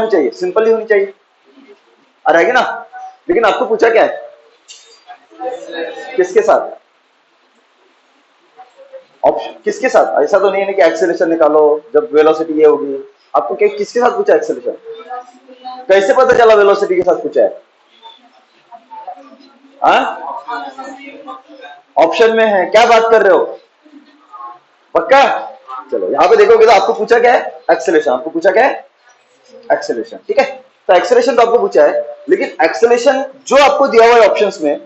होनी चाहिए, सिंपल ही होनी चाहिए, आ रहेगी ना। लेकिन आपको पूछा क्या है, किसके साथ, ऑप्शन किसके साथ, ऐसा तो नहीं है कि एक्सेलरेशन निकालो जब वेलोसिटी ये होगी, आपको क्या किसके साथ पूछा एक्सेलरेशन, कैसे पता चला वेलोसिटी के साथ पूछा है, ऑप्शन में है, क्या बात कर रहे हो, पक्का। चलो यहाँ पे देखोगे तो आपको पूछा क्या है, एक्सेलरेशन, आपको पूछा क्या है, एक्सेलरेशन, ठीक है। तो एक्सेलरेशन तो आपको पूछा है, लेकिन एक्सेलरेशन जो आपको दिया हुआ है ऑप्शंस में,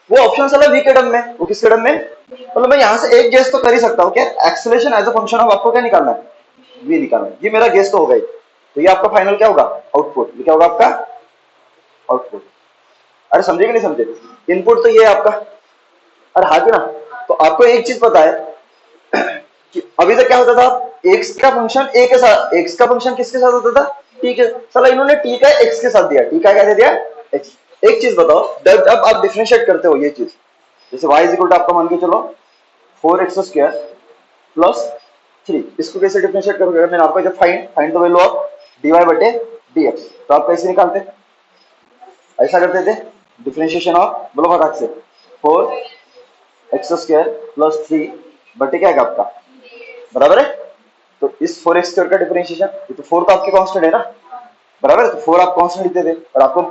वो ऑप्शन साला वी के टर्म में, वो किसके टर्म में, मतलब मैं यहाँ से एक गेस तो कर ही सकता हूँ क्या, acceleration as a function of आपको क्या निकालना है, वी निकालना है, ये मेरा गेस तो हो गई। तो ये आपका फाइनल क्या होगा, आउटपुट, ये क्या होगा आपका आउटपुट। अरे समझे कि नहीं समझे, इनपुट तो ये है आपका, अरे हाँ कि ना। तो आपको एक चीज पता है कि अभी तक क्या होता था, एक्स का फंक्शन ए के साथ, एक्स का फंक्शन किसके साथ होता था, टी के, साला इन्होंने टी का एक्स के साथ दिया, टी का क्या दे दिया एक्स। एक चीज बताओ, जब आप डिफरेंशिएट करते हो ये चीज, जैसे y इज इक्वल टू आपका मान के चलो 4x² प्लस 3, इसको कैसे डिफरेंशिएट करोगे, मैंने आपको जब find the value of dy बटे dx, तो आप कैसे निकालते, ऐसा करते थे, डिफरेंशिएशन ऑफ, बोलो फटाक से, 4x² प्लस 3 बटे क्या है आपका, बराबर है। तो इस 4x² का डिफरेंशिएशन, तो 4 तो आपके कांस्टेंट है ना, बराबर है, तो 4 आप कांस्टेंट लिखते थे, और आपको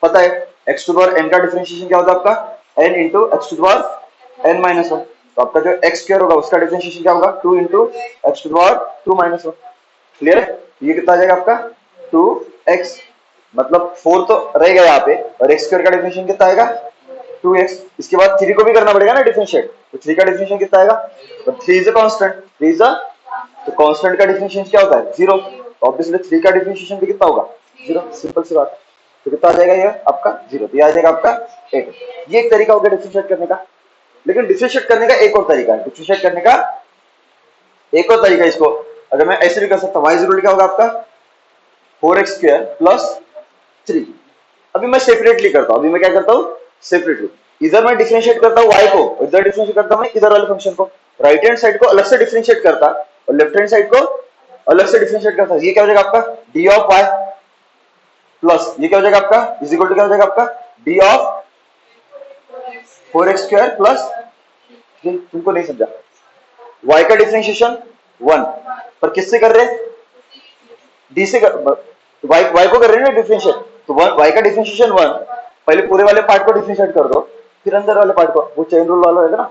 पता है x to the power n का डिफरेंशिएशन क्या होता है आपका, n into x to the power n minus 1, तो आपका जो x² होगा उसका डिफरेंशिएशन क्या होगा, 2 into x to the power 2 minus 1, clear है। ये कितना आ जाएगा आपका 2x, मतलब 4 तो रहेगा यहाँ पे, और x² का डिफरेंशिएशन कितना आएगा 2x, इसके बाद 3 को भी करना पड़ेगा ना डिफरेंशिएट, तो 3 का डिफरेंशिएशन कितना आएगा, तो 3 is a constant, 3 is a, तो कांस्टेंट का डिफरेंशिएशन क्या होता है 0, तो ऑब्वियसली 3 का डिफरेंशिएशन भी कितना होगा 0, सिंपल सी बात। तो कितना आ जाएगा ये आपका 0, तो ये आ जाएगा आपका 8। ये एक तरीका हो गया डिफरेंशिएट करने का। लेकिन डिफरेंशिएट करने का एक और तरीका है, डिफरेंशिएट करने का एक और तरीका, इसको अगर मैं ऐसे भी कर सकता हूँ, y इक्वल क्या होगा आपका 4x² प्लस 3। अभी मैं सेपरेटली करता हूँ, अभी मैं क्या करता हूँ सेपरेटली, इधर मैं डिफरेंशिएट करता हूँ y को, इधर डिफरेंशिएट करता हूँ इधर वाले फंक्शन को, राइट हैंड साइड को अलग से डिफरेंशिएट करता और लेफ्ट हैंड साइड को अलग से डिफरेंशिएट करता, ये क्या हो जाएगा आपका d ऑफ y प्लस ये क्या हो जाएगा आपका इज इक्वल टू क्या हो जाएगा आपका d ऑफ 4x² प्लस, तुमको नहीं समझा, y का डिफरेंशिएशन 1, पर किससे कर रहे हैं, d से कर, y को कर रहे हैं ना डिफरेंशिएट, तो y का डिफरेंशिएशन 1, पहले पूरे वाले पार्ट को डिफरेंशिएट कर दो, फिर अंदर वाले पार्ट को, वो चेन रूल वाला है ना।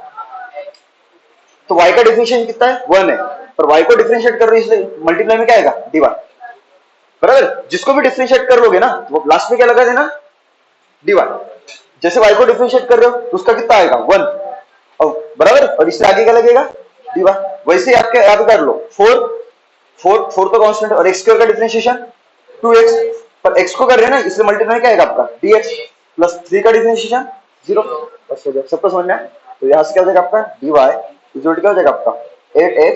तो y का डिफरेंशिएशन कितना है 1 है, पर y को डिफरेंशिएट कर रहे हैं इसलिए मल्टीप्लाई में क्या आएगा dy, बराबर। जिसको भी डिफरेंशिएट कर लोगे ना वो लास्ट में क्या लगा देना dy, जैसे y को डिफरेंशिएट कर रहे हो तो उसका कितना आएगा 1, और बराबर, और इससे आगे क्या लगेगा dy, वैसे ही आपके यहाँ पे कर लो 4 तो कांस्टेंट, और x² का डिफरेंशिएशन 2x, पर x को कर रहे हैं ना इसलिए मल्टीप्लाई क्या आएगा आपका dx प्लस 3 का डिफरेंशिएशन 0, बस हो गया, सबको समझ में आया। तो यहाँ से क्या हो जाएगा आपका dy इक्वल क्या हो जाएगा आपका 8x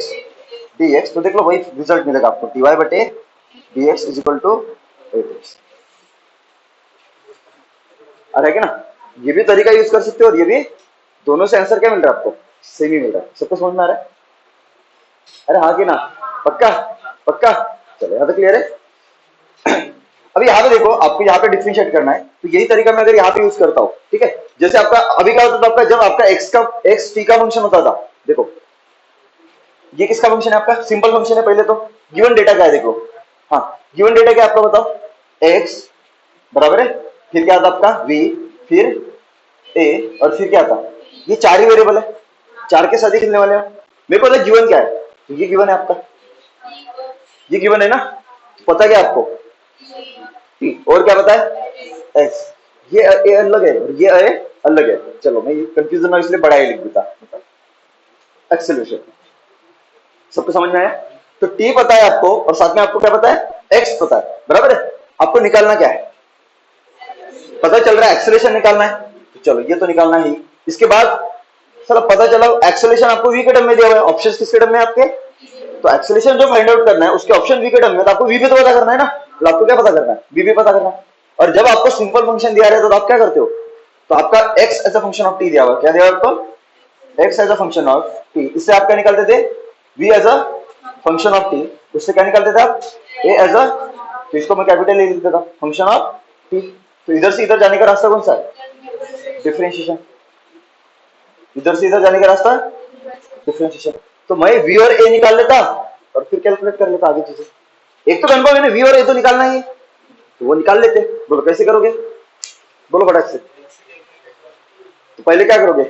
dx, तो देख लो वही रिजल्ट मिलेगा आपको dy बटे dx is equal to 8x, आ रहा है क्या ना। ये भी तरीका यूज कर सकते हो और ये भी, दोनों से आंसर क्या मिल रहा है आपको सेम ही मिल रहा है, सबको समझ में आ रहा है, अरे हाँ कि ना, पक्का पक्का, चलो यहाँ तक क्लियर है। अभी यहाँ पे देखो, आपको यहाँ पे डिफरेंशिएट करना है, तो यही तरीका मैं अगर यहाँ पे यूज करता हूँ, ठीक है। जैसे आपका अभी क्या होता था आपका, जब आपका x t का फंक्शन होता था, देखो ये किसका फंक्शन है आपका, सिंपल फंक्शन है, पहले तो गिवन डेटा क्या है देखो, हाँ गिवन डेटा क्या आपका बताओ, x बराबर है, फिर क्या आता आपका v, फिर a, और फिर क्या आता, ये 4 ही वेरिएबल है, 4 के साथ ही खेलने वाले हैं। मेरे को पता गिवन क्या है, तो ये गिवन है आपका, ये गिवन है ना, पता क्या आपको t, और क्या पता है x, ये a अलग है और ये a अलग है, चलो मैं ये कंफ्यूजन ना इसलिए बड़ा ही लिख देता, एक्सेलरेशन, सबको समझ में आया। तो t पता है आपको, और साथ में आपको क्या पता है x पता है, बराबर है। आपको निकालना क्या है, पता चल रहा है एक्सेलरेशन निकालना है, तो चलो ये तो निकालना ही। इसके बाद चलो पता चला एक्सेलरेशन आपको v के टर्म में दिया हुआ है, ऑप्शंस किसके टर्म में आपके, तो एक्सेलरेशन जो फाइंड आउट करना है उसके ऑप्शन v के टर्म में, तो आपको v भी तो पता करना है ना, तो आपको क्या पता करना है v भी पता करना है। और जब आपको सिंपल फंक्शन दिया रहता है तो आप क्या करते हो, तो आपका x as a function of t दिया हुआ, क्या दिया हुआ आपको x as a function of t, इससे आप क्या निकालते थे v as a function of t, उससे क्या निकालते थे आप a एज अ तो इसको मैं कैपिटल ले लिख देता हूँ, फंक्शन ऑफ टी। तो इधर से इधर जाने का रास्ता कौन सा है? डिफरेंशिएशन। इधर से इधर जाने का रास्ता डिफरेंशिएशन। तो मैं वी और ए निकाल लेता और फिर कैलकुलेट कर लेता आगे चीजें। एक तो कन्फर्म है ना, वी और ए तो निकालना ही है, तो वो निकाल लेते। बोलो कैसे करोगे, बोलो फटाक से। तो पहले क्या करोगे,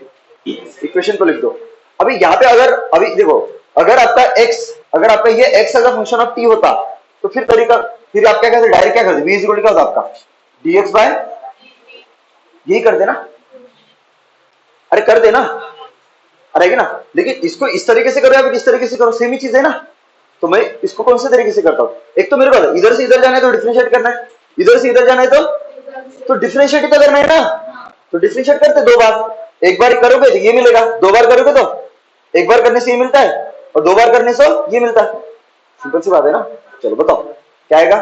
इक्वेशन को लिख दो। अभी यहाँ पे अगर अभी देखो, अगर आपका x, अगर आपका ये x अगर फंक्शन ऑफ t होता तो फिर तरीका, फिर आप क्या करते, डायरेक्ट क्या करते, v इज इक्वल टू क्या होता आपका dx बाय, यही कर देना। अरे कर देना, अरे है ना। लेकिन इसको इस तरीके से करो या फिर इस तरीके से करो, सेम ही चीज है ना। तो मैं इसको कौन से तरीके से करता हूँ, एक तो मेरे को इधर से इधर जाना है तो डिफरेंशिएट करना है, इधर से इधर जाना है तो डिफरेंशिएट तो करना है ना। तो डिफरेंशिएट करते दो बार, एक बार करोगे तो ये मिलेगा, दो बार करोगे तो एक बार करने से ये मिलता है और दो बार करने से ये मिलता है। सिंपल सी बात है ना। चलो बताओ क्या आएगा।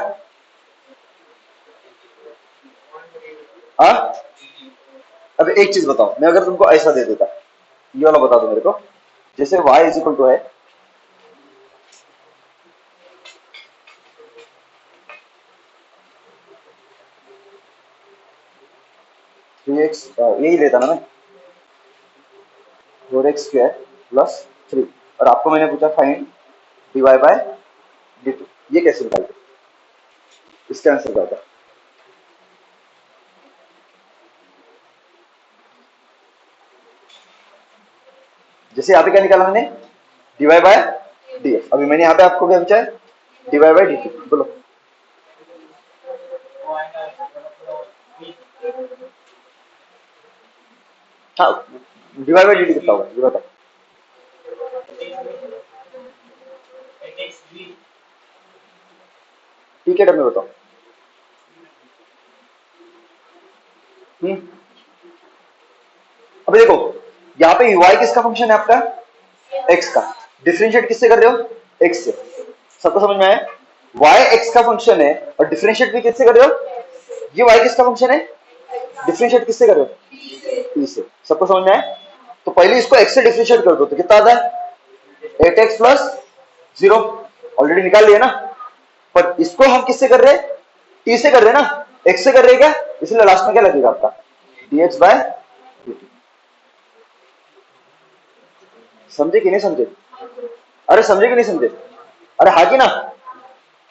हाँ, अब एक चीज बताओ, मैं अगर तुमको ऐसा दे देता, ये वाला बता दो मेरे को, जैसे y इज इक्वल टू है 3x, यही लेता ना मैं, 4x स्क्वायर प्लस 3, और आपको मैंने पूछा फाइंड dy बाय dt, ये कैसे निकालते, इसका आंसर क्या होता। जैसे यहाँ पे क्या निकाला मैंने, dy बाय dx। अभी मैंने यहाँ पे आपको क्या पूछा है, dy बाय dt, बोलो। हाँ, dy बाय dt कितना होगा ये बताओ। ठीक है, डब में बताओ। अभी देखो यहाँ पे y किसका फंक्शन है आपका, x का, डिफरेंशिएट किससे कर रहे हो, x से। सबको समझ में आया, y x का फंक्शन है और डिफरेंशिएट भी किससे कर रहे हो, ये y किसका फंक्शन है, डिफरेंशिएट किससे कर रहे हो, t से। सबको समझ में आया। तो पहले इसको x से डिफरेंशिएट कर दो तो कितना आता है, 8x प्लस 0, ऑलरेडी निकाल लिया ना। पर इसको हम किससे कर रहे हैं, t से कर रहे हैं ना, x से कर रहे हैं क्या, इसलिए लास्ट में क्या लगेगा आपका dx बाय dt। समझे कि नहीं समझे, अरे समझे कि नहीं समझे, अरे हाँ कि ना।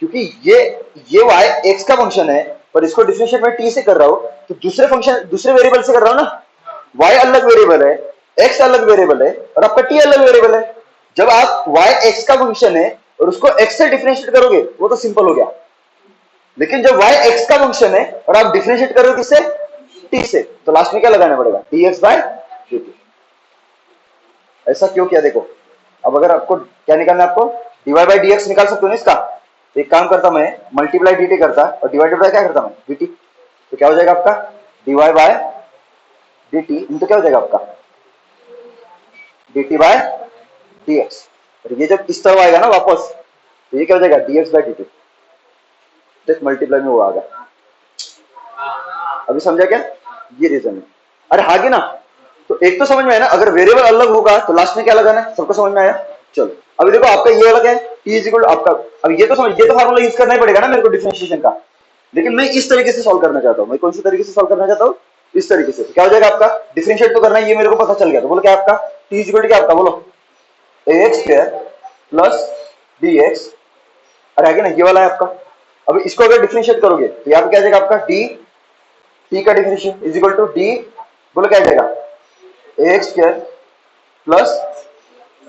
क्योंकि ये y x का फंक्शन है पर इसको डिफरेंशिएट में t से कर रहा हूं, तो दूसरे फंक्शन दूसरे वेरिएबल से कर रहा हूं ना। y अलग वेरिएबल है, x अलग वेरिएबल है और आपका t अलग वेरिएबल है। जब आप y x का फंक्शन है और उसको x से डिफरेंशिएट करोगे वो तो सिंपल हो गया। लेकिन जब y x का फंक्शन है और आप डिफरेंशिएट करोगे किससे, t से, तो लास्ट में क्या लगाना पड़ेगा, dx बाय dt। ऐसा क्यों किया देखो। अब अगर आपको क्या निकालना है, आपको dy बाई dx निकाल सकते हो ना इसका। एक काम करता मैं, मल्टीप्लाई dt करता और डिवाइडेड बाय क्या करता मैं, dt। तो क्या हो जाएगा आपका dy बाय dt इंटू क्या हो जाएगा आपका dt बाय dx। और ये जब इस तरह आएगा ना वापस, तो ये क्या हो जाएगा dx by dt, just multiply में वो आ गया। अभी समझा क्या, ये रीजन है। अरे हाँ कि ना। तो एक तो समझ में आया ना, अगर वेरिएबल अलग होगा तो लास्ट में क्या लगाना है, सबको समझ में आया। चलो अभी देखो आपका ये अलग है, t इज इक्वल आपका, अब ये तो समझ, ये तो फार्मूला यूज करना ही पड़ेगा ना मेरे को डिफरेंशिएशन का। लेकिन मैं इस तरीके से सॉल्व करना चाहता हूँ, मैं कौन सी तरीके से सॉल्व करना चाहता हूँ, इस तरीके से। क्या हो जाएगा आपका, डिफरेंशिएट तो करना है, ये मेरे को पता चल गया। तो बोलो क्या आपका t इज इक्वल क्या आपका, बोलो ax स्क्वायर प्लस dx, अरे आगे ना ये वाला है आपका। अब इसको अगर डिफरेंशिएट करोगे तो यहाँ पे क्या जाएगा आपका d, t का differentiate is equal to d, बोलो क्या जाएगा ax स्क्वायर प्लस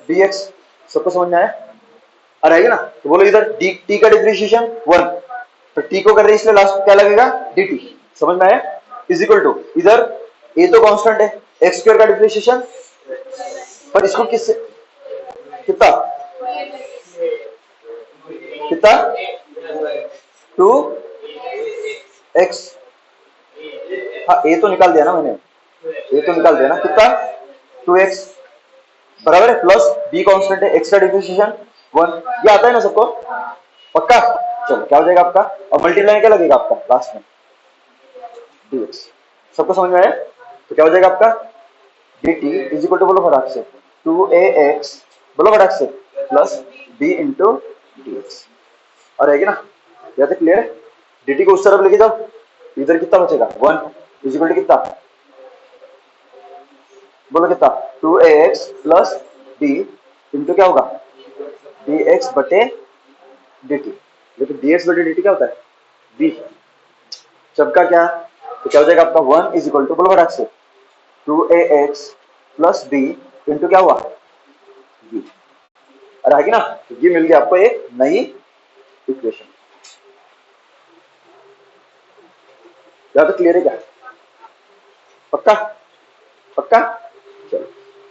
dx। सबको समझ में आया, आ रहेगा ना। तो बोलो इधर t का डिफरेंशिएशन 1, तो t को कर रहे हैं इसलिए लास्ट क्या लगेगा dt। समझ में आया, इज इक्वल टू इधर a तो कांस्टेंट है, x स्क्वायर का डिफरेंशिएशन, पर इसको किससे कितना कितना 2x, हाँ a तो निकाल दिया ना मैंने, a तो निकाल दिया ना, कितना 2x बराबर है, प्लस b कांस्टेंट है, x का डिफरेंशिएशन 1, ये आता है ना सबको पक्का। चलो क्या हो जाएगा आपका, अब मल्टीप्लाई क्या लगेगा आपका लास्ट में dx। सबको समझ में आया। तो क्या हो जाएगा आपका dt इज इक्वल टू, बोलो फटाक से 2ax, बोलो फटाक से, प्लस b इंटू dx। और है कि ना, यहाँ तक क्लियर है। dt को उस तरफ लेके जाओ, इधर कितना बचेगा 1 इज इक्वल टू कितना, बोलो कितना 2ax प्लस b इंटू क्या होगा dx बटे dt। लेकिन dx बटे dt क्या होता है b, सबका क्या, तो क्या हो जाएगा आपका 1 इज इक्वल टू, बोलो फटाक से 2ax प्लस b इंटू क्या हुआ b। अरे आगे ना, तो ये मिल गया आपको एक नई इक्वेशन। क्या तो क्लियर है क्या, पक्का पक्का। चलो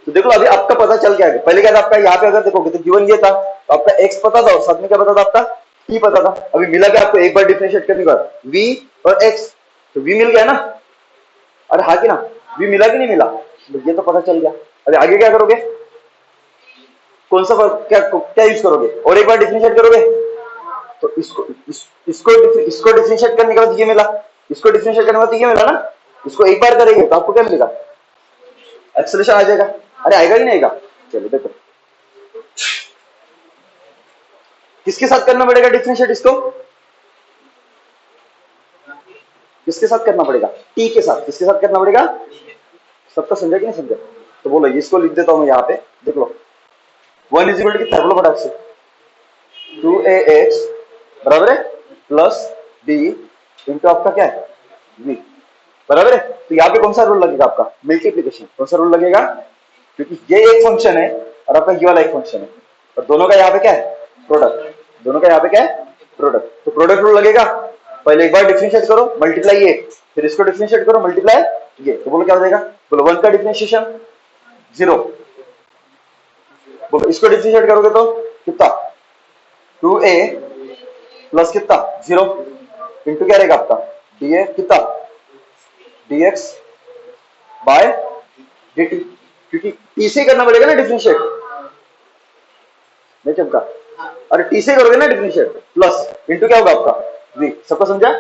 तो देखो अभी आपका पता चल गया है। पहले क्या था आपका, यहाँ पे अगर देखोगे तो गिवन ये था, तो आपका x पता था और साथ में क्या पता था आपका t पता था। अभी मिला क्या आपको, एक बार डिफरेंशिएट करने के बाद v और x, तो v मिल गया ना। अरे हाँ कि ना, v मिला कि नहीं मिला, तो ये तो पता चल गया। अभी आगे क्या करोगे, कौन सा क्या क्या यूज करोगे, और एक बार डिफरेंशिएट करोगे, तो इसको डिफरेंशिएट करने के बाद ये मिला, इसको डिफरेंशिएट करने के बाद ये मिला ना, इसको एक बार करेंगे तो आपको क्या मिलेगा, एक्सेलरेशन आ जाएगा। अरे आएगा कि नहीं आएगा, चलो देखो किसके साथ करना पड़ेगा डिफरेंशिएट, इसको किसके साथ करना पड़ेगा, टी के साथ। किसके साथ करना पड़ेगा, सबका समझा कि नहीं समझा, तो बोलो इसको लिख देता हूं मैं यहाँ पे, देख लो 1 इज इक्वल टू कितना, बोलो फटाक से 2ax बराबर है प्लस b इंटू आपका क्या है v, बराबर है। तो यहाँ पे कौन सा रूल लगेगा आपका, मल्टीप्लिकेशन। कौन सा रूल लगेगा, क्योंकि ये एक फंक्शन है और आपका ये वाला एक फंक्शन है, और दोनों का यहाँ पे क्या है प्रोडक्ट, दोनों का यहाँ पे क्या है प्रोडक्ट, तो प्रोडक्ट रूल लगेगा। पहले एक बार डिफरेंशिएट करो मल्टीप्लाई ये, फिर इसको डिफरेंशिएट करो मल्टीप्लाई ये, तो बोलो क्या हो जाएगा, बोलो 1 का डिफरेंशिएशन 0, बोलो इसको डिफरेंशिएट करोगे तो कितना 2a प्लस कितना 0 इंटू क्या रहेगा आपका डी कितना dx बाय dt, क्योंकि t से करना पड़ेगा ना डिफरेंशिएट, नहीं चमका, अरे t से करोगे ना डिफरेंशिएट प्लस इंटू क्या होगा आपका v, सबको समझा।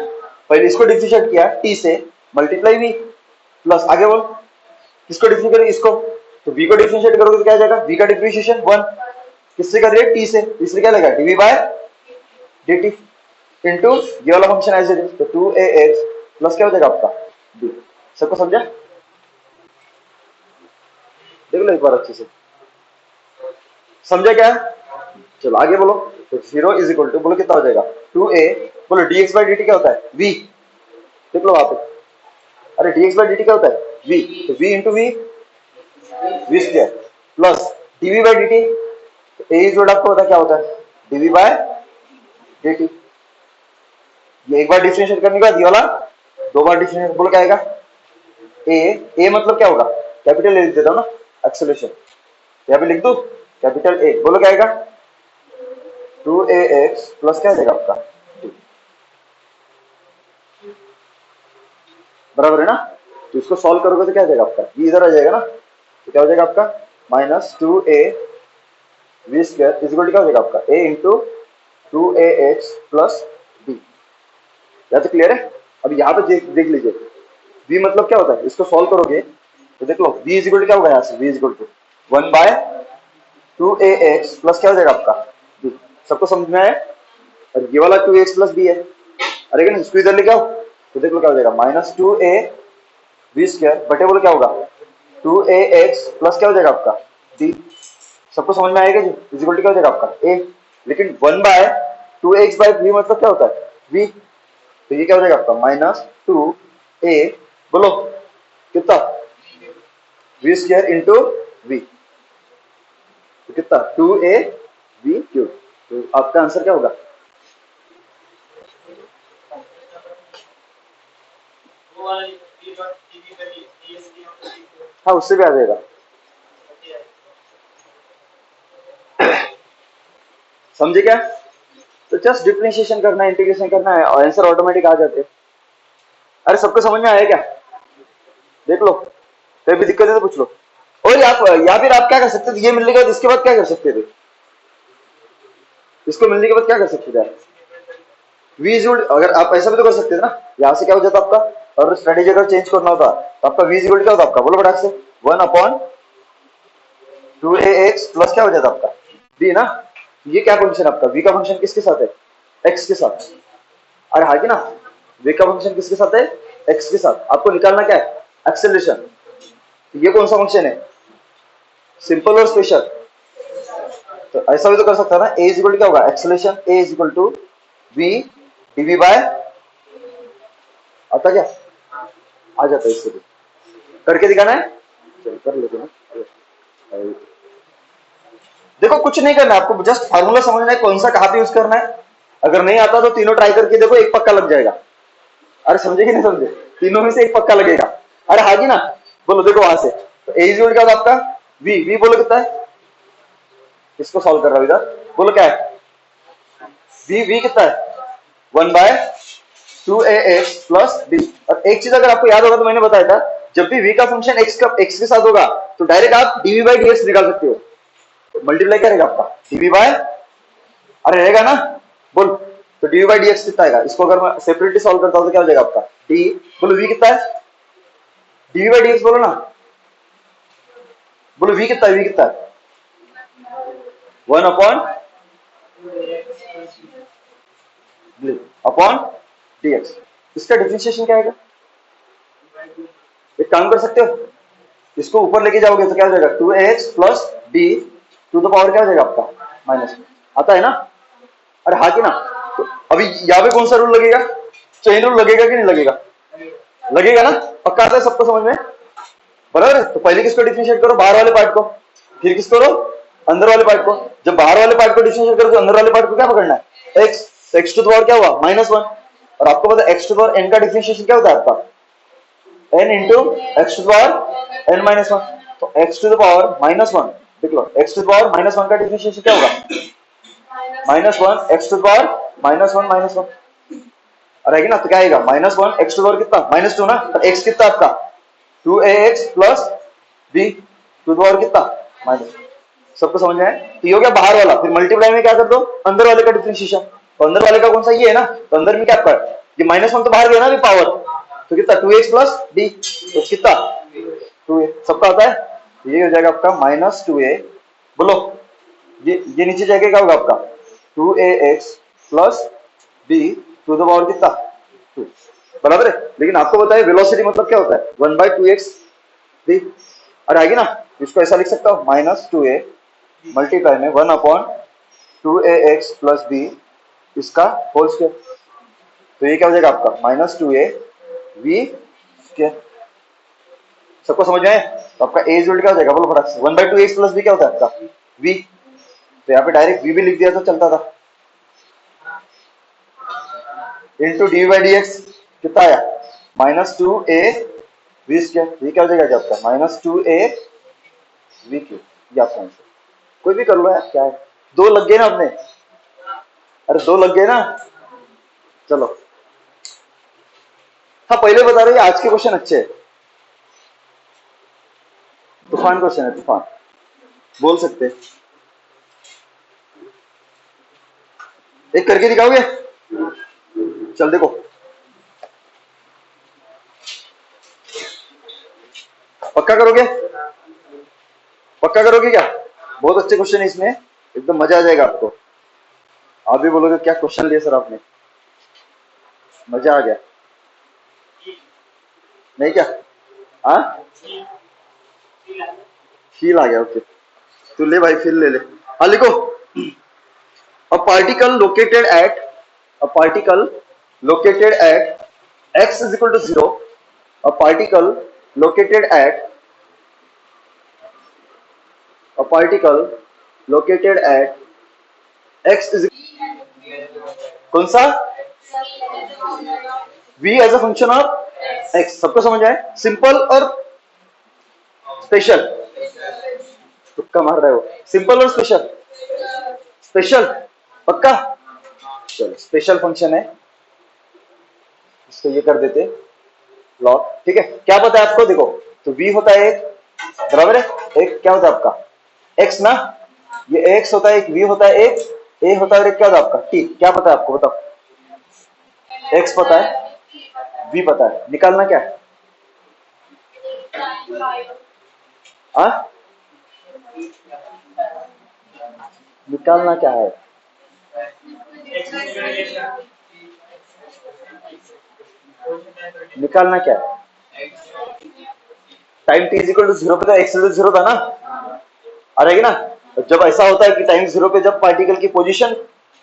पहले इसको डिफरेंशिएट किया t से मल्टीप्लाई v प्लस आगे बोल किसको डिफरेंशिएट करेंगे इसको, तो v को डिफरेंशिएट करोगे तो क्या आ जाएगा, v का डिफरेंशिएशन 1 किससे कर रही है t से, इसलिए क्या लगेगा dv बाय dt इंटू ये वाला फंक्शन ऐसे है, तो 2ax प्लस क्या हो जाएगा आपका b। सबको समझा, देख लो एक बार अच्छे से, समझा क्या, चलो आगे बोलो। तो 0 इज इक्वल टू, बोलो कितना हो जाएगा 2a, बोलो dx बाई dt क्या होता है v, देख लो वहां पे, अरे dx बाई dt क्या होता है v, तो v into v square plus dv by dt, a is word आपको पता क्या होता है dv बाय dt। ये एक बार डिफरेंशिएट करने के बाद ये वाला दो बार डिफरेंशिएट, बोलो क्या आएगा a मतलब क्या होगा, कैपिटल ए लिख देता हूं ना, एक्सेलरेशन यहाँ पे लिख दो कैपिटल ए, बोलो क्या आएगा 2ax प्लस क्या आएगा आपका 2, बराबर है ना। तो इसको सॉल्व करोगे तो क्या आ जाएगा आपका, ये इधर आ जाएगा ना, तो क्या हो जाएगा आपका minus 2a v square is equal to क्या हो जाएगा आपका a into 2ax plus b। या तो क्लियर है। अब यहाँ पे देख लीजिए v मतलब क्या होता है, इसको सॉल्व करोगे तो देख लो v इज इक्वल टू क्या होगा, यहाँ से v is equal to 1 by 2ax plus क्या हो जाएगा आपका b। सबको समझ में आया, और ये वाला 2ax प्लस b है, अरे ना इसको इधर लेके आओ, तो देख लो क्या हो जाएगा माइनस 2a v स्क्वायर बटे बोलो क्या होगा 2ax प्लस क्या हो जाएगा आपका b। सबको समझ में आएगा जी, इज इक्वल टू क्या हो जाएगा आपका a, लेकिन 1 बाय 2x बाय v मतलब क्या होता है v, तो ये क्या हो जाएगा आपका माइनस 2a, बोलो कितना v स्क्वायर इंटू v, तो कितना 2a v क्यूब। तो आपका आंसर क्या होगा, हाँ उससे भी आ जाएगा, समझे क्या। तो जस्ट डिफरेंशिएशन करना है, इंटीग्रेशन करना है और आंसर ऑटोमेटिक आ जाते हैं। अरे सबको समझ में आया क्या, देख लो कोई भी दिक्कत है तो पूछ लो। और आप या फिर आप क्या कर सकते थे, ये मिलने के बाद इसके बाद क्या कर सकते थे, इसको मिलने के बाद क्या कर सकते थे वीजुअल, अगर आप ऐसा भी तो कर सकते थे ना, यहाँ से क्या हो जाता आपका, और स्ट्रेटेजी अगर चेंज करना होता तो आपका वीजुअल क्या होता आपका, बोलो फटाक से 1 अपॉन 2ax प्लस क्या हो जाता आपका b ना। ये क्या फंक्शन आपका v का फंक्शन किसके साथ है, x के साथ, अरे हाँ कि ना, v का फंक्शन किसके साथ है? x के साथ। आपको निकालना क्या है? एक्सेलरेशन। ये कौन सा फंक्शन है? सिंपल और स्पेशल। तो ऐसा भी तो कर सकता है ना, a इज इक्वल टू क्या होगा? Acceleration a is equal to v dv by, आता क्या? आ जाता है। इससे भी करके दिखाना है, चलो कर लेते हैं। देखो कुछ नहीं करना है आपको, जस्ट फार्मूला समझना है कौन सा कहाँ पे यूज करना है। अगर नहीं आता तो तीनों ट्राई करके देखो, एक पक्का लग जाएगा। अरे समझे कि नहीं समझे? तीनों में से एक पक्का लगेगा। अरे हाँ जी ना, बोलो देखो वहां से। तो ए इज क्या होगा आपका? वी बोलो कितना है? इसको सॉल्व कर रहा हूं इधर, बोलो क्या है? वी कितना है? 1/2ax plus B. और एक चीज अगर आपको याद होगा तो मैंने बताया था, जब भी v का फंक्शन x के साथ होगा तो डायरेक्ट आप dv बाई dx निकाल सकते हो। तो मल्टीप्लाई करेगा आपका dv बाय, अरे रहेगा ना, बोल। तो dv बाई dx कितना आएगा? इसको अगर मैं सेपरेटली सॉल्व करता हूं तो क्या हो जाएगा आपका? d, बोलो v कितना है? dv बाई dx बोलो ना, बोलो v कितना है? v कितना है? 1 अपॉन dx। इसका डिफरेंशिएशन क्या आएगा? एक काम कर सकते हो, इसको ऊपर लेके जाओगे तो क्या हो जाएगा? 2ax plus b to the power क्या हो जाएगा आपका? माइनस। आता है ना? अरे हाँ कि ना? तो अभी यहाँ पे कौन सा रूल लगेगा? चेन रूल लगेगा कि नहीं लगेगा? लगेगा ना? पक्का आता है सबको समझ में? बराबर है। तो पहले किसको डिफरेंशिएट करो? बाहर वाले पार्ट को। फिर किसको करो? अंदर वाले पार्ट को। जब बाहर वाले पार्ट को डिफरेंशिएट करो तो अंदर वाले पार्ट को क्या पकड़ना है? x। x to the power क्या हुआ? -1। और आपको पता है x to the power n का डिफरेंशिएशन क्या होता है आपका? n into x to the power n-1। तो x टू द पावर -1, देख लो, x टू द पावर -1 का डिफरेंशिएशन क्या होगा? -1 x टू द पावर -1 और आएगी ना, तो क्या आएगा? -1 x टू द पावर कितना? -2 ना। तो x कितना आपका? 2ax plus b to the power कितना? माइनस। सबको समझ में है? तो ये हो गया बाहर वाला। फिर मल्टीप्लाई में क्या कर दो? अंदर वाले का डिफरेंशिएशन। तो अंदर वाले का कौन सा? ये है ना। तो अंदर में क्या आपका? ये -1 तो बाहर गया ना अभी पावर, तो कितना? 2x प्लस d, तो कितना? 2a। सबका आता है? तो ये हो जाएगा आपका -2a, बोलो। ये नीचे जाके क्या होगा आपका? 2ax plus b to the power कितना? 2। बराबर है। लेकिन आपको बताइए वेलोसिटी मतलब क्या होता है? 1/2x b। और आएगी ना, इसको ऐसा लिख सकता हूँ, -2a मल्टीप्लाई में 1/2ax प्लस b इसका होल स्क्वायर। तो ये क्या हो जाएगा आपका? -2a v square. सबको समझ में आए? तो आपका a इज क्या हो जाएगा? बोलो फटाक से। 1/2x प्लस b क्या होता है आपका? v। तो यहाँ पे डायरेक्ट v भी लिख दिया तो चलता था। Into D by D x कितना आया? -2a v square. ये क्या हो जाएगा आपका? -2a v cube. ये आपका आंसर। कोई भी कर लो यार, क्या है? दो लग गए ना अपने। अरे दो लग गए ना। चलो, हाँ पहले बता रहे आज के क्वेश्चन अच्छे हैं। तूफान क्वेश्चन है, तूफान बोल सकते हैं। एक करके दिखाओगे? चल देखो, पक्का करोगे? पक्का करोगे क्या? बहुत अच्छे क्वेश्चन है इसमें, एकदम मजा आ जाएगा आपको। आप भी बोलोगे क्या क्वेश्चन लिए सर आपने, मजा आ गया। नहीं क्या? हाँ, फील आ गया। ओके, तू ले भाई, फील ले ले। हाँ लिखो। A particle located at a particle located at x is equal to 0. A particle located at a particle located at x is कौन सा? v as a function of x। सबको समझ आए? सिंपल और स्पेशल। तुक्का मार रहे हो? सिंपल और स्पेशल। स्पेशल पक्का। चलो स्पेशल फंक्शन है, इसको ये कर देते लॉग। ठीक है, क्या पता है आपको? देखो, तो v होता है एक, बराबर है। एक क्या होता है आपका? x ना। ये x होता है एक, v होता है एक, a होता है एक, क्या होता है आपका? t। क्या पता है आपको? बताओ। x पता है, v पता है, निकालना क्या है? आ? निकालना क्या है? निकालना क्या है? Time t is equal to 0 पे तो x इक्वल टू 0 था ना, आ रहेगी ना। तो जब ऐसा होता है कि टाइम 0 पे जब पार्टिकल की पोजीशन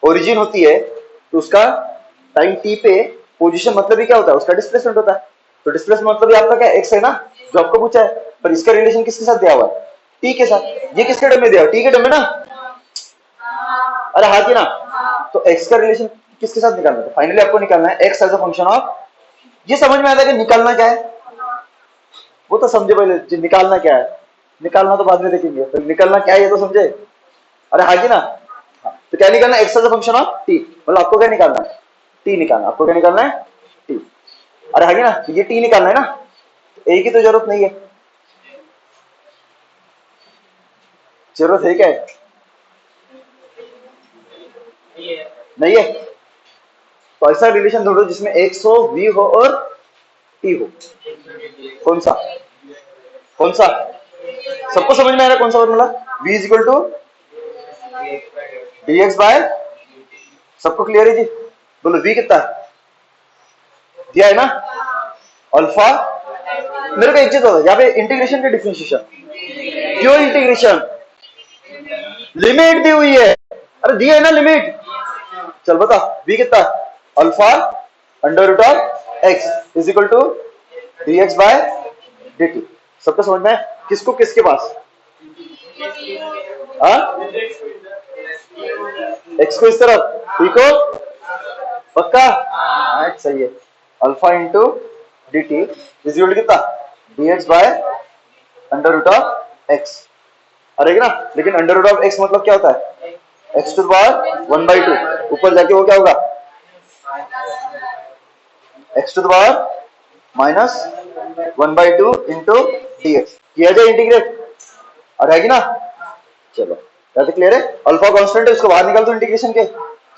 ओरिजिन होती है तो उसका टाइम t पे पोजीशन मतलब ही क्या होता है, उसका डिस्प्लेसमेंट होता है। तो डिस्प्लेसमेंट मतलब ये आपका क्या x है ना, जो आपको पूछा है, पर इसका रिलेशन किसके साथ दिया हुआ है, t के साथ। ये किसके टर्म में दिया हुआ है, t के टर्म में ना। अरे हाँ की ना। तो x का रिलेशन किसके साथ निकालना है, फाइनली आपको निकालना है x as a function of. ये समझ में आता है कि निकालना क्या है, वो तो समझे पहले निकालना क्या है। निकालना तो बाद में देखेंगे, तो निकालना क्या है ये तो समझे। अरे हाँ की ना। हाँ, तो क्या निकालना है, x as a function of t, मतलब आपको क्या निकालना है, टी निकालना। आपको क्या निकालना है, टी। अरे हाँ की ना, तो ये टी निकालना है ना, ए की तो जरूरत नहीं है। जरूरत है क्या है, नहीं है। तो ऐसा रिलेशन ढूंढो जिसमें एक्स हो, वी हो और टी हो। कौन सा, कौन सा, सबको समझ में आ रहा है कौन सा formula, v is equal to d x by, सबको क्लियर है जी। बोलो v कितना है, दिया है ना, अल्फा। मेरे को एक चीज होता है यहाँ पे, इंटीग्रेशन के डिफरेंशिएशन, क्यों इंटीग्रेशन, लिमिट दी हुई है। अरे दी है ना लिमिट, चल बता v कितना है, alpha under root of x is equal to d x by d t. सबको समझ में है? किसको किसके पास, एक्स को इस तरफ, टी को, पक्का सही है। Alpha into D T is equal to कितना, D x by under root of X. अरे ना, लेकिन अंडर रूट ऑफ एक्स मतलब क्या होता है, एक्स टू पावर 1/2, ऊपर जाके वो क्या होगा, x to power minus 1/2 into d x. किया जाए इंटीग्रेट, आ रहेगी ना। चलो क्या क्लियर है, अल्फा कांस्टेंट है, उसको बाहर निकाल दो इंटीग्रेशन के,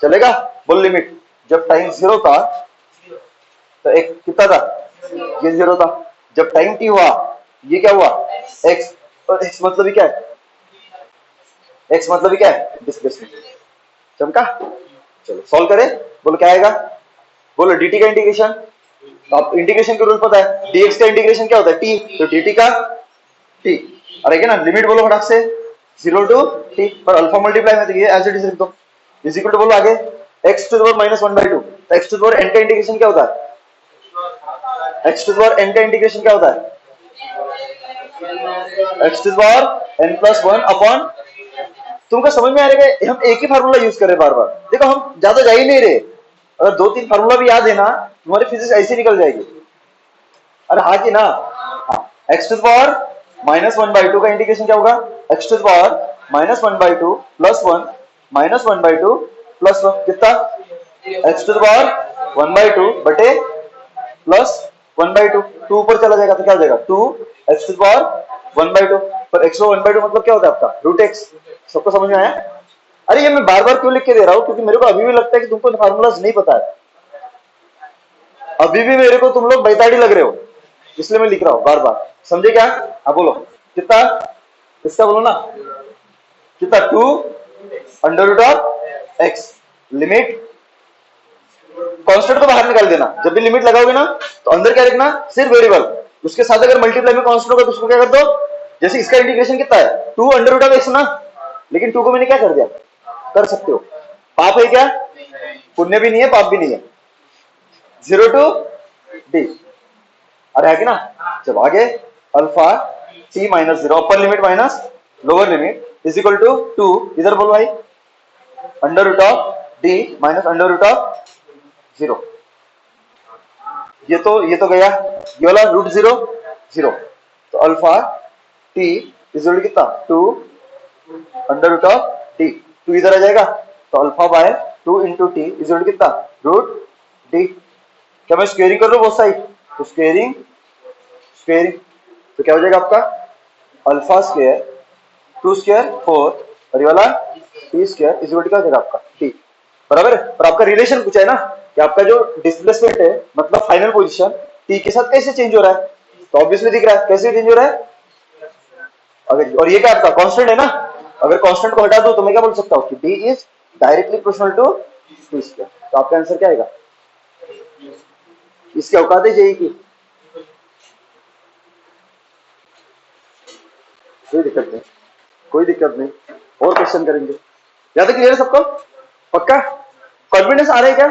चलेगा। बोल लिमिट, जब टाइम 0 था तो एक कितना था, ये 0 था। जब टाइम t हुआ, ये क्या हुआ, x। और x मतलब ही क्या है, x मतलब ही क्या है, डिस्प्लेसमेंट। चमका, चलो सॉल्व करें। बोलो क्या आएगा, बोलो dt का इंटीग्रेशन, तो आप इंटीग्रेशन का रूल पता है, dx का इंटीग्रेशन क्या होता है, t, तो dt का t। अरे क्या ना, लिमिट बोलो फटाक से, 0 टू t, पर अल्फा मल्टीप्लाई में तो ये एज इट इज लिख दो, इज इक्वल टू बोलो आगे x to the power minus 1/2। तो x to the power n का इंटीग्रेशन क्या होता है, x to the power n का इंटीग्रेशन क्या होता है, x to the power n plus 1 upon. तुमको समझ में आ रहा है, हम एक ही फार्मूला यूज कर रहे बार बार, देखो हम ज्यादा जा ही नहीं रहे। अगर 2-3 फार्मूला भी याद है ना, तुम्हारी फिजिक्स ऐसी निकल जाएगी। अरे हाँ कि ना, हाँ, एक्स टू द पावर -1/2 का इंटीग्रेशन क्या होगा, x to the power -1/2 plus 1 -1/2 plus 1 कितना, एक्स टू द पावर 1/2 बटे प्लस 1/2, 2 ऊपर चला जाएगा तो क्या हो जाएगा, 2 एक्स टू द पावर 1/2। पर एक्स 1/2 मतलब क्या होता है आपका, रूट एक्स। सबको समझ में आया। अरे ये मैं बार बार क्यों लिख के दे रहा हूँ, क्योंकि मेरे को अभी भी लगता है कि तुमको फार्मूलाज नहीं पता है, अभी भी मेरे को तुम लोग बैताड़ी लग रहे हो, इसलिए मैं लिख रहा हूं बार बार। समझे क्या, हाँ बोलो कितना, इसका बोलो ना कितना, 2 under root of x, limit constant को बाहर निकाल देना। जब भी लिमिट लगाओगे ना तो अंदर क्या लिखना, सिर्फ वेरिएबल, उसके साथ अगर मल्टीप्लाई में कांस्टेंट होगा तो उसको क्या कर दो, जैसे इसका इंटीग्रेशन कितना है, 2 अंडर रूट ऑफ एक्स ना, लेकिन 2 को मैंने क्या कर दिया, कर सकते हो। पाप है क्या, पुण्य भी नहीं है, पाप भी नहीं है। 0 टू डी, अरे है कि ना। जब आगे alpha t minus 0, upper limit minus lower limit is equal to 2, इधर बोलो भाई, under root of d minus under root of 0। ये तो गया, ये वाला रूट 0 0। तो अल्फा t इज इक्वल कितना, 2 अंडर रूट ऑफ डी, 2 इधर आ जाएगा, तो alpha by 2 into t is equal कितना, रूट डी। क्या मैं स्क्वेयरिंग कर रहा हूँ बहुत सारी, तो स्क्वेयरिंग स्क्वेयरिंग, तो क्या हो जाएगा आपका, अल्फा स्क्वायर 2 स्क्वायर 4 और ये वाला टी स्क्वायर इज इक्वल क्या हो जाएगा आपका, टी। बराबर है। पर आपका रिलेशन पूछा है ना कि आपका जो डिस्प्लेसमेंट है, मतलब फाइनल पोजीशन टी के साथ कैसे चेंज हो रहा है, तो ऑब्वियसली दिख रहा है कैसे चेंज हो रहा है। अगर, और ये क्या आपका कांस्टेंट है ना, अगर कांस्टेंट को हटा दो तो मैं क्या बोल सकता हूँ कि d is directly proportional to t square. तो आपका आंसर क्या आएगा, इसकी औकात है जेई की, कोई दिक्कत नहीं, कोई दिक्कत नहीं, और क्वेश्चन करेंगे। ज्यादा क्लियर है सबको? पक्का कॉन्फिडेंस आ रहा है क्या?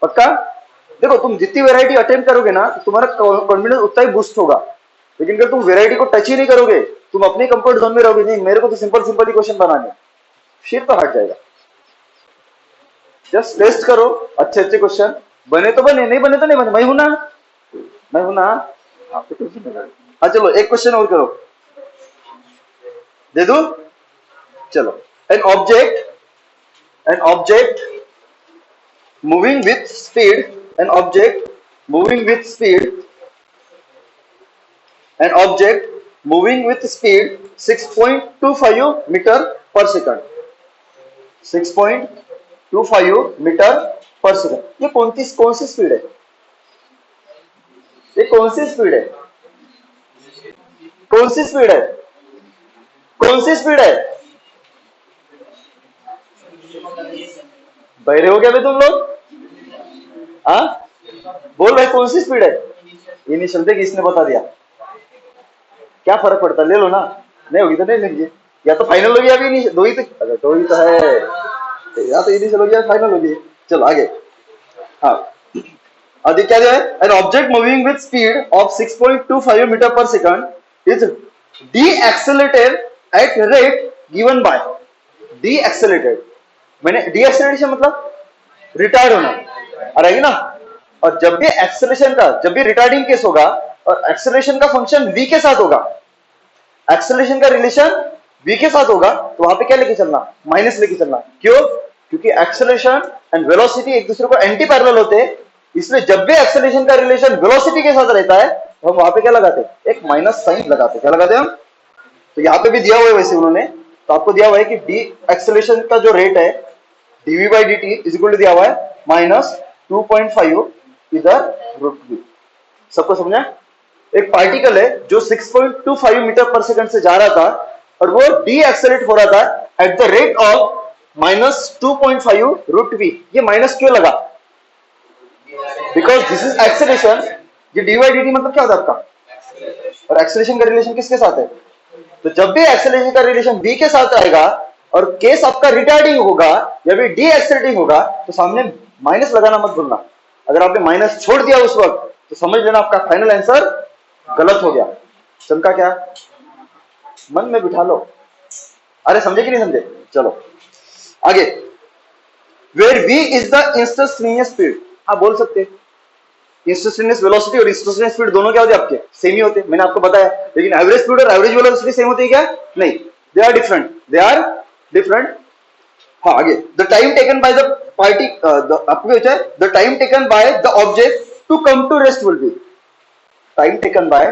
पक्का? देखो तुम जितनी वैरायटी अटेम्प्ट करोगे ना तुम्हारा कॉन्फिडेंस उतना ही बूस्ट होगा, लेकिन अगर तुम वैरायटी को टच ही नहीं करोगे, तुम अपने कंफर्ट जोन में रहोगे, नहीं मेरे को तो सिंपल सिंपल ही क्वेश्चन बनाने, फिर तो हट जाएगा। जस्ट टेस्ट करो, अच्छे अच्छे क्वेश्चन बने तो बने, नहीं बने तो नहीं बने, मैं हूं ना, मैं हूं ना, आपको टेंशन नहीं लेनी। हाँ चलो एक क्वेश्चन और करो, दे दू, चलो। An object moving with speed, an object moving with speed, an object moving with speed 6.25 meter per second, 6.25 metre per second. ये कौन सी स्पीड है? ये कौन सी स्पीड है? कौन सी स्पीड है? कौन सी स्पीड है? बहरे हो गया भाई तुम लोग? हाँ बोल भाई कौन सी स्पीड है? इनिशियल देख इसने बता दिया, क्या फर्क पड़ता है, ले लो ना, नहीं होगी तो नहीं लेंगे, या तो फाइनल होगी अभी नहीं, दो ही तो, अगर दो ही तो है, या तो इनिशियल होगी या फाइनल होगी। चलो आगे। हाँ आगे क्या है? An object moving with speed of 6.25 metre per second is decelerated at rate given by, decelerated, मैंने डी एक्सेलरेशन मतलब रिटार्ड होना, आ रहेगी ना, और जब भी एक्सेलरेशन का, जब भी रिटार्डिंग केस होगा और एक्सेलरेशन का फंक्शन v के साथ होगा, एक्सेलरेशन का रिलेशन v के साथ होगा, तो वहां पे क्या लेके चलना? माइनस लेके चलना। क्यों? क्योंकि एक्सेलरेशन एंड वेलोसिटी एक दूसरे को एंटी पैरेलल होते हैं, इसलिए जब भी एक्सेलरेशन का रिलेशन वेलोसिटी के साथ रहता है तो हम वहां पे क्या लगाते? एक माइनस साइन लगाते। क्या लगाते हम? तो यहाँ पे भी दिया हुआ है वैसे उन्होंने, तो आपको दिया हुआ है कि डी एक्सेलरेशन का जो रेट है dv by d T is equal to दिया हुआ है -2.5 इधर रूट v। सबको समझा? एक पार्टिकल है जो 6.25 मीटर पर सेकंड से जा रहा था और वो डी एक्सेलरेट हो रहा था at the rate of -2.5 root v। ये माइनस क्यों लगा? Because this is acceleration. ये डी बाई डी टी मतलब क्या होता है आपका? और एक्सेलरेशन का रिलेशन किसके साथ है? तो जब भी एक्सेलरेशन का रिलेशन v के साथ आएगा और केस आपका रिटार्डिंग होगा या फिर डी एक्सेलरेटिंग होगा तो सामने माइनस लगाना मत भूलना। अगर आपने माइनस छोड़ दिया उस वक्त तो समझ लेना आपका फाइनल आंसर गलत हो गया। चमका क्या? मन में बिठा लो। अरे समझे कि नहीं समझे? चलो आगे। Where v is the instantaneous speed, आप बोल सकते हैं इंस्टेंटेनियस वेलोसिटी और इंस्टेंटेनियस स्पीड दोनों क्या होते हैं? आपके सेम ही होते हैं, मैंने आपको बताया। लेकिन एवरेज स्पीड और एवरेज वेलोसिटी सेम होती है क्या? नहीं, they are different, they are different. हाँ आगे। The time taken by the party, आपको क्या है? The time taken by the object to come to rest will be, time taken by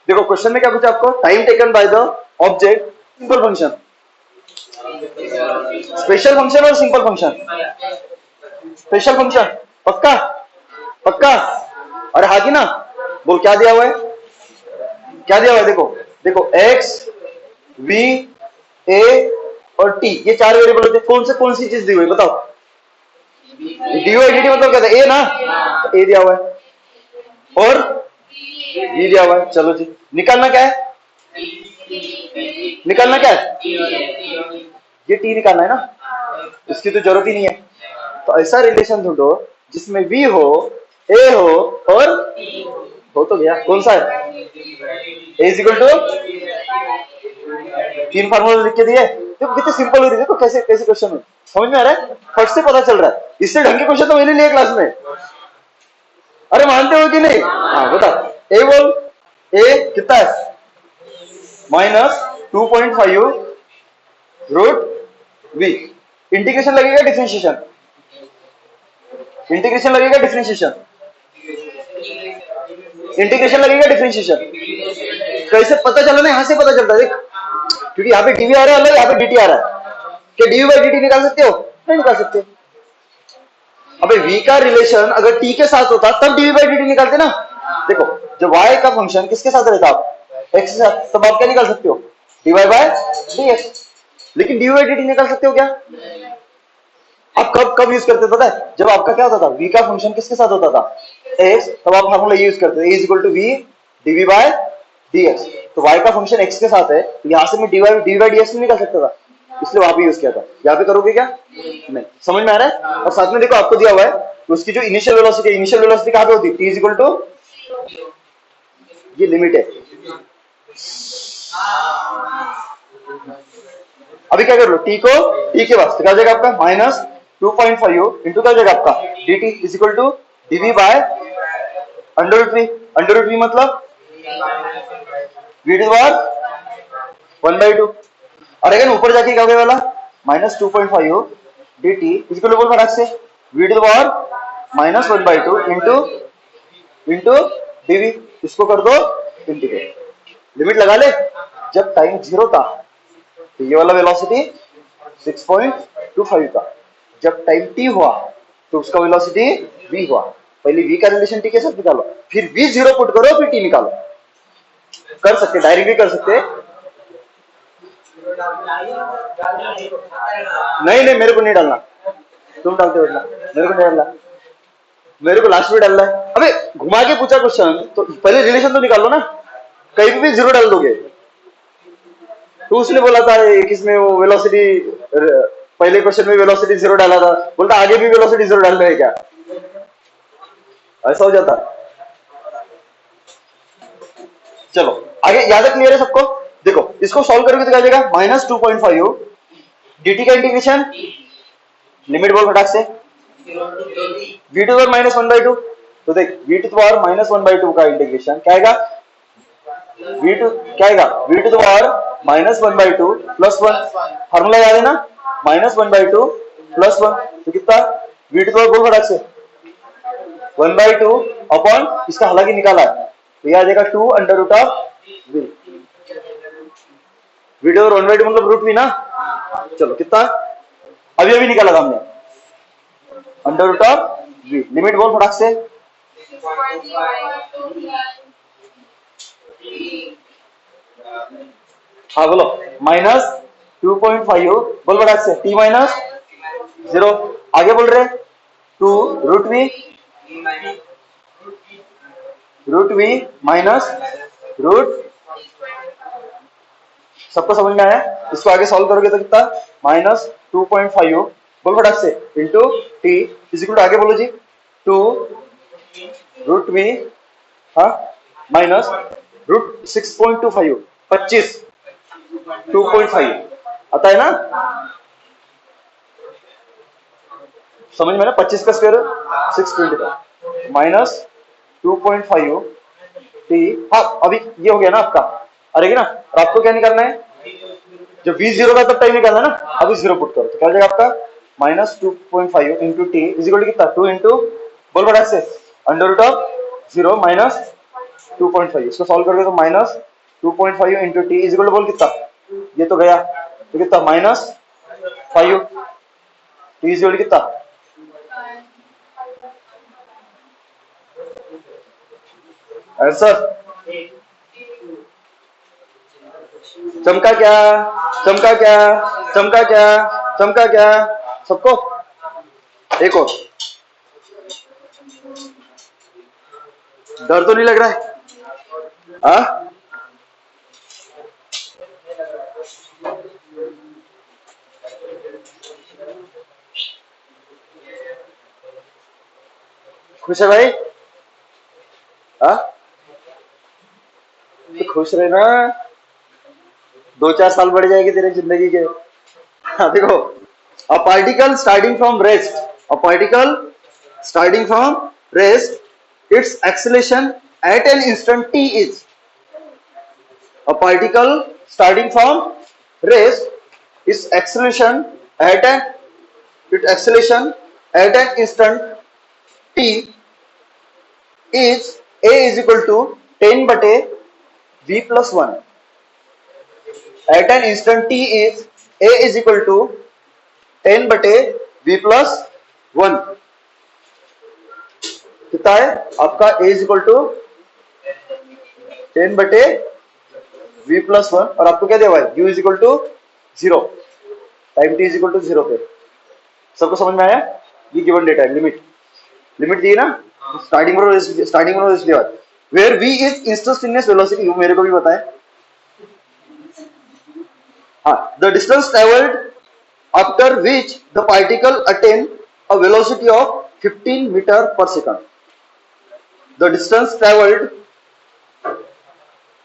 देखो क्वेश्चन में क्या पूछा आपको? Time taken by the object, simple function, special function और simple function. Special function पक्का? पक्का? और हागी ना बोल, क्या दिया हुआ है? क्या दिया हुआ है? देखो देखो x v a और t, ये चार वेरिएबल होते हैं। कौन सी चीज दी हुई बताओ? डी मतलब क्या था? ए ना, ए दिया हुआ है और v दिया हुआ है। चलो जी, निकालना क्या है? निकालना क्या है? ये t निकालना है ना, इसकी तो जरूरत ही नहीं है। तो ऐसा रिलेशन ढूंढो जिसमें v हो, a हो और हो तो गया। कौन सा है? a इज इक्वल टू, तीन फार्मूला लिख के दिए। देखो कितने सिंपल हो रही है, देखो कैसे कैसे क्वेश्चन है, समझ में आ रहा है? फट से पता चल रहा है। इससे ढंग के क्वेश्चन तो मैंने लिए क्लास में। अरे मानते हो कि नहीं? हाँ बता, ए बोल, ए कितना है? -2.5 रूट वी। इंटीग्रेशन लगेगा डिफरेंशिएशन? इंटीग्रेशन लगेगा डिफरेंशिएशन? इंटीग्रेशन लगेगा डिफरेंशिएशन? कैसे पता चला ना? यहां से पता चलता है देख, क्योंकि यहाँ पे डीवी आ रहा है अलग, यहाँ पे डीटी आ रहा है। क्या डीवी बाई डीटी निकाल सकते हो? नहीं निकाल सकते। अबे v का रिलेशन अगर t के साथ होता तब डीवी बाई डीटी निकालते ना। देखो, जब y का फंक्शन किसके साथ रहता, x के साथ, तब आप क्या निकाल सकते हो? dy by dx। लेकिन डीवी बाई डीटी निकाल सकते हो क्या? आप कब कब यूज करते पता है? जब आपका क्या होता था, v का फंक्शन किसके साथ होता था, x, तब आप फार्मूला यूज करते थे, a is equal to v dv by dx। तो y का फंक्शन x के साथ है, तो यहां से मैं डी बाई dx नहीं निकाल सकता था, इसलिए वहां पे यूज किया था। यहाँ पे करोगे क्या? नहीं। समझ में आ रहा है? और साथ में देखो आपको दिया हुआ है उसकी जो इनिशियल वेलोसिटी कहां पे होती है? t इज इक्वल टू, ये लिमिट है। अभी क्या कर लो, t को t के वास्ते क्या हो जाएगा आपका? -2.5 इंटू क्या हो जाएगा आपका? dt is equal to dv by √v। √v मतलब v टू पावर 1/2। और अगर ऊपर जाके क्या होगा वाला? -2.5 dt इज इक्वल टू, बोल फटाक से, v to power -1/2 into dv। इसको कर दो इंटीग्रेट, लिमिट लगा ले। जब टाइम 0 था तो ये वाला वेलोसिटी 6.25 था, जब टाइम t हुआ तो उसका वेलोसिटी v हुआ। पहले v का रिलेशन t के साथ निकालो, फिर v 0 पुट करो, फिर t निकालो। कर सकते, डायरेक्ट भी कर सकते। नहीं नहीं, मेरे को नहीं डालना, तुम डालते हो, मेरे को नहीं डालना, मेरे को लास्ट में डालना है। अबे घुमा के पूछा क्वेश्चन तो पहले रिलेशन तो निकाल लो ना, कहीं भी 0 डाल दोगे। तो उसने बोला था किसमें वो वेलोसिटी, पहले क्वेश्चन में वेलोसिटी 0 डाला था, बोलता आगे भी वेलोसिटी 0 डालना है क्या? ऐसा हो जाता। चलो आगे, याद क्लियर है सबको? देखो इसको सॉल्व करोगे तो क्या जाएगा? -2.5 dt का इंटीग्रेशन, लिमिट बोल फटाक से, v टू पावर -1/2। तो देख v टू पावर -1/2 का इंटीग्रेशन क्या आएगा? v टू क्या आएगा? v to power -1/2 plus 1। Formula याद है ना? -1/2 प्लस 1 तो कितना? v टू पावर बोल फटाक से 1/2 अपॉन, इसका हालांकि निकाला है तो यह आ जाएगा 2 under root of v। v to power 1/2 मतलब रूट v ना। चलो कितना? अभी निकाला था हमने, under root of v। Limit बोल फटाक से, हाँ बोलो, -2.5 बोल फटाक से, t -0। आगे बोल रहे 2 रूट वी माइनस रूट, सबको समझ में आया? इसको आगे सॉल्व करोगे तो कितना? -2.5 बोल फटाक से into t is equal to, आगे बोलो जी, 2 रूट वी, हाँ, माइनस रूट 6.25, 25 2.5 आता है ना? समझ में ना? 25 का स्क्वायर 625 माइनस 2.5 टी। हाँ अभी ये हो गया ना आपका, अरे ना। और आपको क्या निकालना है? जब v 0 का तब टाइम निकालना है ना। अभी 0 पुट करो तो क्या हो जाएगा आपका? -2.5 into t is equal to कितना? 2 इंटू, बोल बड़ा से, अंडर रूट ऑफ 0 माइनस 2.5। इसको सॉल्व करोगे तो -2.5 into t is equal to, बोल कितना? ये तो गया तो कितना? -5 टी इज इक्वल टू कितना? आंसर चमका क्या? चमका क्या? चमका क्या? चमका क्या? सबको एक और डर तो नहीं लग रहा है? हाँ खुश है भाई? हाँ तो खुश रहना, 2-4 साल बढ़ जाएगी तेरे जिंदगी के। हाँ देखो, अ particle starting from rest, a particle starting from rest its acceleration at an instant t is a particle starting from rest, its acceleration at an its acceleration at an instant t is a is equal to 10 बटे v plus 1. At an instant t is a is equal to 10 बटे v plus 1. कितना है आपका a is equal to 10 बटे v plus 1 और आपको क्या दिया हुआ है u is equal to 0, time t is equal to 0 पे. सबको समझ में आया? ये गिवन डेटा है, लिमिट दी ना स्टार्टिंग में इसलिए where v is instantaneous velocity, मेरे को भी पता है. हाँ, the distance travelled after which the particle attain a velocity of 15 metre per second. The distance travelled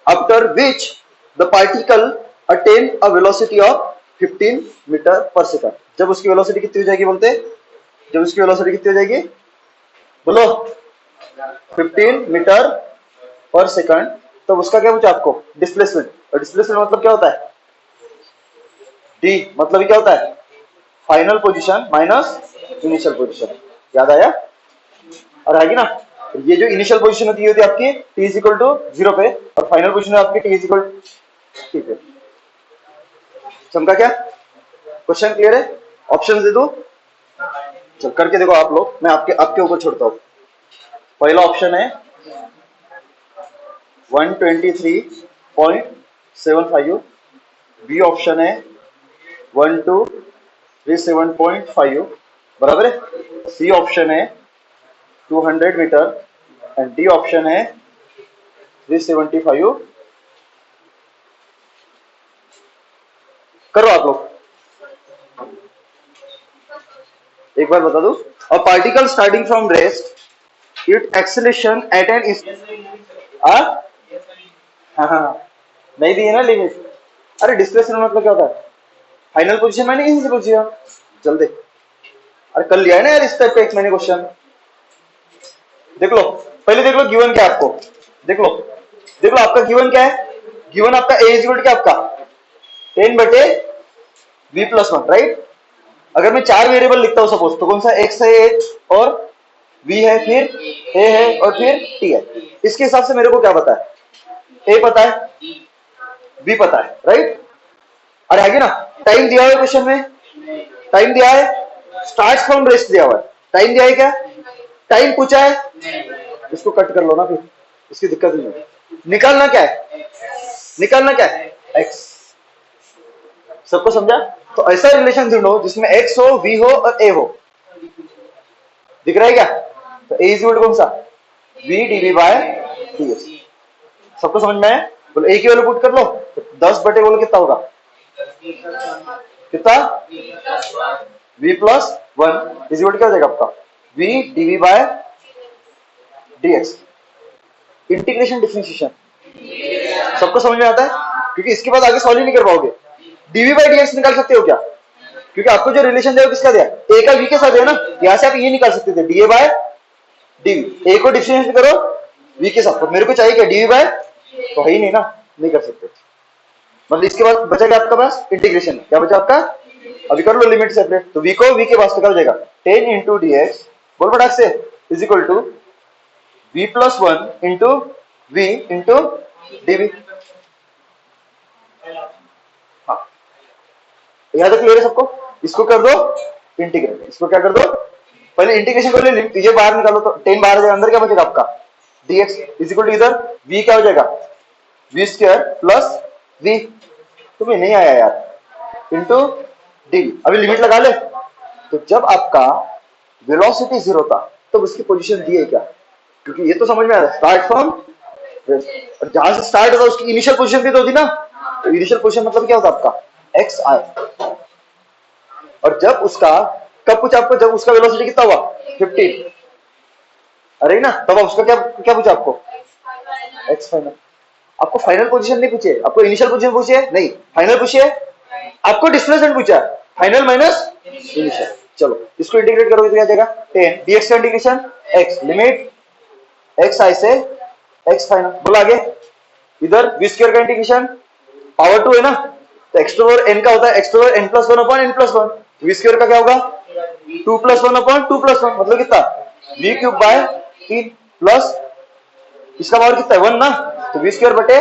after which the particle attain a velocity of 15 metre per second. जब उसकी velocity कितनी हो जाएगी बोलते हैं? जब उसकी वेलोसिटी कितनी हो जाएगी बोलो 15 मीटर पर सेकंड, तो उसका क्या पूछा आपको? डिस्प्लेसमेंट. और डिस्प्लेसमेंट मतलब क्या होता है? डी मतलब क्या होता है? Final position minus initial position. याद आया? और आएगी ना, ये जो इनिशियल पोजीशन होती है आपकी t इज इक्वल टू 0 पे और फाइनल पोजीशन आपकी t इज इक्वल. ठीक है, समझा क्या? क्वेश्चन क्लियर है? ऑप्शन दे दो, चल करके देखो आप लोग, मैं आपके ऊपर छोड़ता हूं. पहला ऑप्शन है 123.75, बी ऑप्शन है 1237.5 बराबर है, सी ऑप्शन है 200 मीटर एंड डी ऑप्शन है 375. करो आप लोग, एक बार बता दो. A particle starting from rest, it acceleration at an नहीं दी है ना लिमिट. अरे डिस्प्लेसमेंट मतलब क्या होता है? फाइनल पोजीशन मैंने इसी से पूछी है, चल दे. अरे कर लिया है ना यार इस टाइप का एक मैंने क्वेश्चन. देख लो, पहले देख लो गिवन क्या है आपको. देख लो आपका गिवन क्या है? गिवन आपका ए इज इक्वल क्या आपका 10 बटे v प्लस 1, राइट. अगर मैं 4 वेरिएबल लिखता हूं सपोज, तो कौन सा x है और v है, फिर a है और फिर t है. इसके हिसाब से मेरे को क्या पता है? a पता है, b पता है, राइट. अरे आगे ना टाइम दिया हुआ है क्वेश्चन में, टाइम दिया है, स्टार्ट फ्रॉम रेस्ट दिया हुआ है, टाइम दिया है क्या? टाइम पूछा है, इसको कट कर लो ना, फिर इसकी दिक्कत नहीं है. निकालना क्या है? निकालना क्या है? x. सबको समझा? तो ऐसा रिलेशन ढूंढो जिसमें x हो, v हो और a हो. दिख रहा है क्या? तो a इज इक्वल टू कौन सा? v dv by dx. सबको समझ में है? बोलो a की वैल्यू पुट कर लो, तो 10 बटे बोलो कितना होगा? कितना? v प्लस 1 इज इक्वल क्या हो जाएगा आपका? v dv by dx. Integration differentiation सबको समझ में आता है? क्योंकि इसके बाद आगे सॉल्व ही नहीं कर पाओगे. dv बाई dx निकाल सकते हो क्या? क्योंकि आपको जो रिलेशन दिया किसका दिया? a का v के साथ है ना. यहां से आप ये निकाल सकते थे dA बाय dv. a को डिफरेंशिएट करो v के साथ, तो मेरे को चाहिए क्या? dv बाय, तो है ही नहीं ना, नहीं कर सकते. मतलब इसके बाद बचा क्या आपका पास? इंटीग्रेशन. क्या बचा आपका? अभी कर लो लिमिट सेपरेट. तो v को v के पास तो क्या हो जाएगा? 10 इंटू dx बोल फटाक से is equal to v plus 1 into v into dv. यहां तक क्लियर है सबको? इसको कर दो इंटीग्रेट. इसको क्या कर दो? पहले इंटीग्रेशन कर ले, ये बाहर निकालो तो 10 बाहर जाएगा, अंदर क्या बचेगा आपका? dx इज इक्वल टू इधर v क्या हो जाएगा? v स्क्वायर प्लस v, तुम्हें नहीं आया यार, इंटू dv. अभी लिमिट लगा ले. तो जब आपका वेलोसिटी 0 था तो उसकी पोजीशन दी है क्या? क्योंकि ये तो समझ में आ रहा है, स्टार्ट फ्रॉम रेस्ट. जहां से स्टार्ट होता उसकी इनिशियल पोजीशन भी तो होती ना. तो इनिशियल पोजीशन मतलब क्या होता आपका? xi. और जब उसका कब पूछा आपको? जब उसका वेलोसिटी कितना हुआ? 15. अरे ना, तब उसका क्या पूछा आपको? x final. आपको फाइनल पोजीशन नहीं पूछे, आपको इनिशियल पोजीशन पूछे नहीं, फाइनल पूछे. आपको डिस्प्लेसमेंट पूछा, फाइनल माइनस इनिशियल. चलो इसको इंटीग्रेट करोगे तो क्या जाएगा? 10 dx का इंटीग्रेशन x लिमिट एक्स आई से एक्स फाइनल। बोलो आगे। इधर वी स्क्वायर का इंटीग्रेशन पावर 2 है ना, तो एक्स टू पावर एन का होता है x to power n plus one upon n plus one. V square का क्या होगा 2 plus one upon 2 plus one, मतलब कितना वी क्यूब बाय 3 प्लस इसका पावर कितना है 1 ना, तो वी स्क्वायर बटे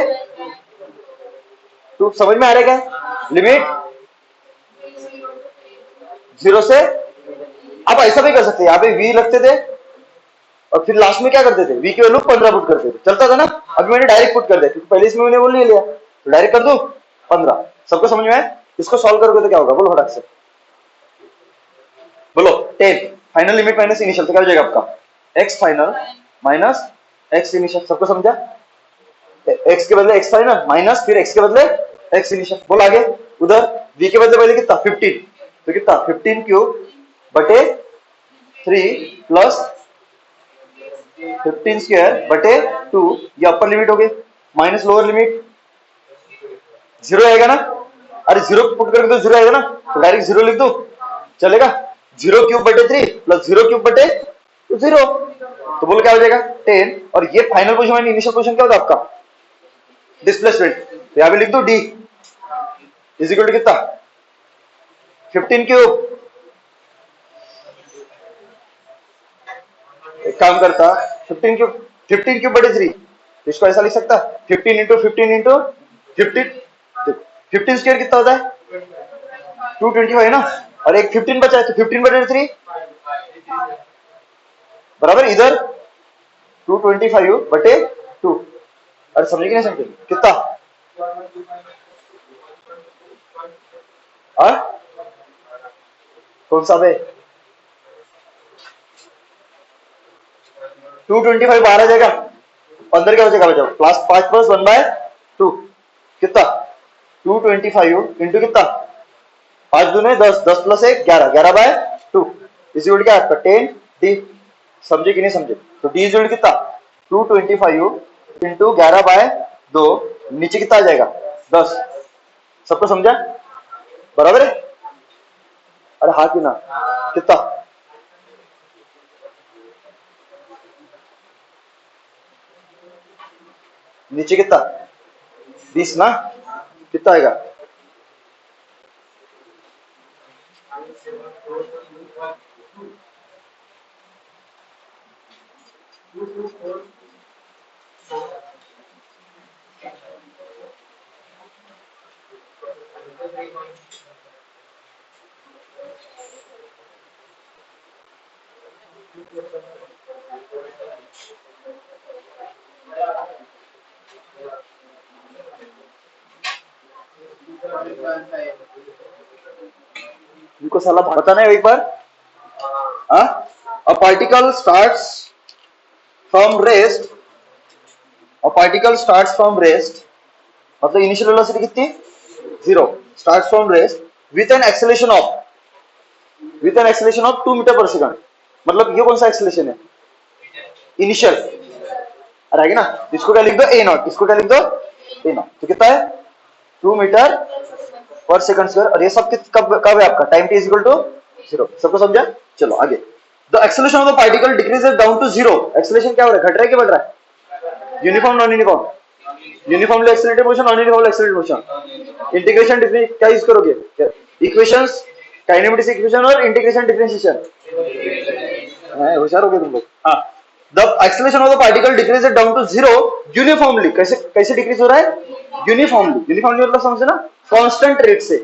2। समझ में आ रहा है क्या? लिमिट 0 से, आप ऐसा भी कर सकते हैं, यहाँ पे वी रखते थे और फिर लास्ट में क्या करते थे वी की वैल्यू 15 पुट करते थे, चलता था ना। अभी मैंने डायरेक्ट पुट कर दिया क्योंकि पहले इसमें मैंने बोल नहीं लिया, तो डायरेक्ट कर दू 15। सबको समझ में आए? इसको सॉल्व करोगे तो क्या होगा बोलो फटाक से बोलो। 10 फाइनल लिमिट माइनस इनिशियल, तो क्या हो जाएगा आपका x final minus x initial. सबको समझा? एक्स के बदले एक्स फाइनल माइनस फिर एक्स के बदले एक्स इनिशियल। बोल आगे। उधर वी के बदले पहले कितना 15, तो कितना 15 क्यूब बटे 3 प्लस 15 स्क्वायर बटे 2, ये अपर लिमिट हो गई माइनस लोअर लिमिट 0 आएगा ना। अरे 0 पुट करके तो 0 आएगा ना, तो डायरेक्ट 0 लिख दो चलेगा। 0 क्यूब बटे 3 प्लस 0 क्यूब बटे 0, तो बोलो क्या हो जाएगा 10। और ये फाइनल पोजीशन इनिशियल पोजीशन क्या होता है आपका डिस्प्लेसमेंट, तो यहां पे लिख दो डी इज इक्वल टू कितना 15 क्यूब। एक काम करता 15 क्यूब बटे 3, इसको ऐसा लिख सकता 15 इंटू 15 इंटू 15, 15 स्क्वायर कितना होता है 225 है ना, और एक 15 बचा है तो 15 बटे 3 बराबर इधर 225 बटे 2। अरे समझे कि नहीं समझे कितना और कौन सा है 225 बाहर आ जाएगा, अंदर क्या हो जाएगा बचाओ प्लस 5 प्लस 1 बाय 2 कितना 225 इंटू कितना 5 दूने 10, 10 प्लस 1 11, 11 बाय 2 इसी उल्ट क्या आपका 10 डी। समझे कि नहीं समझे? तो डी इज कितना 225 इंटू 11 बाय 2, नीचे कितना आ जाएगा 10। सबको समझा बराबर है? अरे हाँ कि ना कितना नीचे कितना 20 ना, कितना आएगा इनको साला बताना है एक बार। A particle starts from rest, a particle starts from rest मतलब इनिशियल वेलोसिटी कितनी 0, starts from rest with an acceleration of 2 metre per second. मतलब ये कौन सा एक्सेलरेशन है इनिशियल, अरे आगे ना, इसको क्या लिख दो ए नॉट, इसको क्या लिख दो ए नॉट, तो कितना है 2 मीटर पर सेकंड स्क्वायर। और ये सब कब है आपका time t is equal to 0। सबको समझा? चलो आगे। The acceleration of the particle decreases down to 0। Acceleration क्या हो रहा है घट रहा है कि बढ़ रहा है uniform non uniform, uniformly accelerated motion non uniformly accelerated motion. Integration क्या यूज करोगे इक्वेशंस काइनेमेटिक्स इक्वेशन और इंटीग्रेशन डिफरेंशिएशन, होशियार हो गए तुम लोग। हाँ the acceleration of the particle decreases down to 0 uniformly. कैसे कैसे डिक्रीज हो रहा है यूनिफॉर्मली, यूनिफॉर्मली मतलब समझे ना कांस्टेंट रेट से।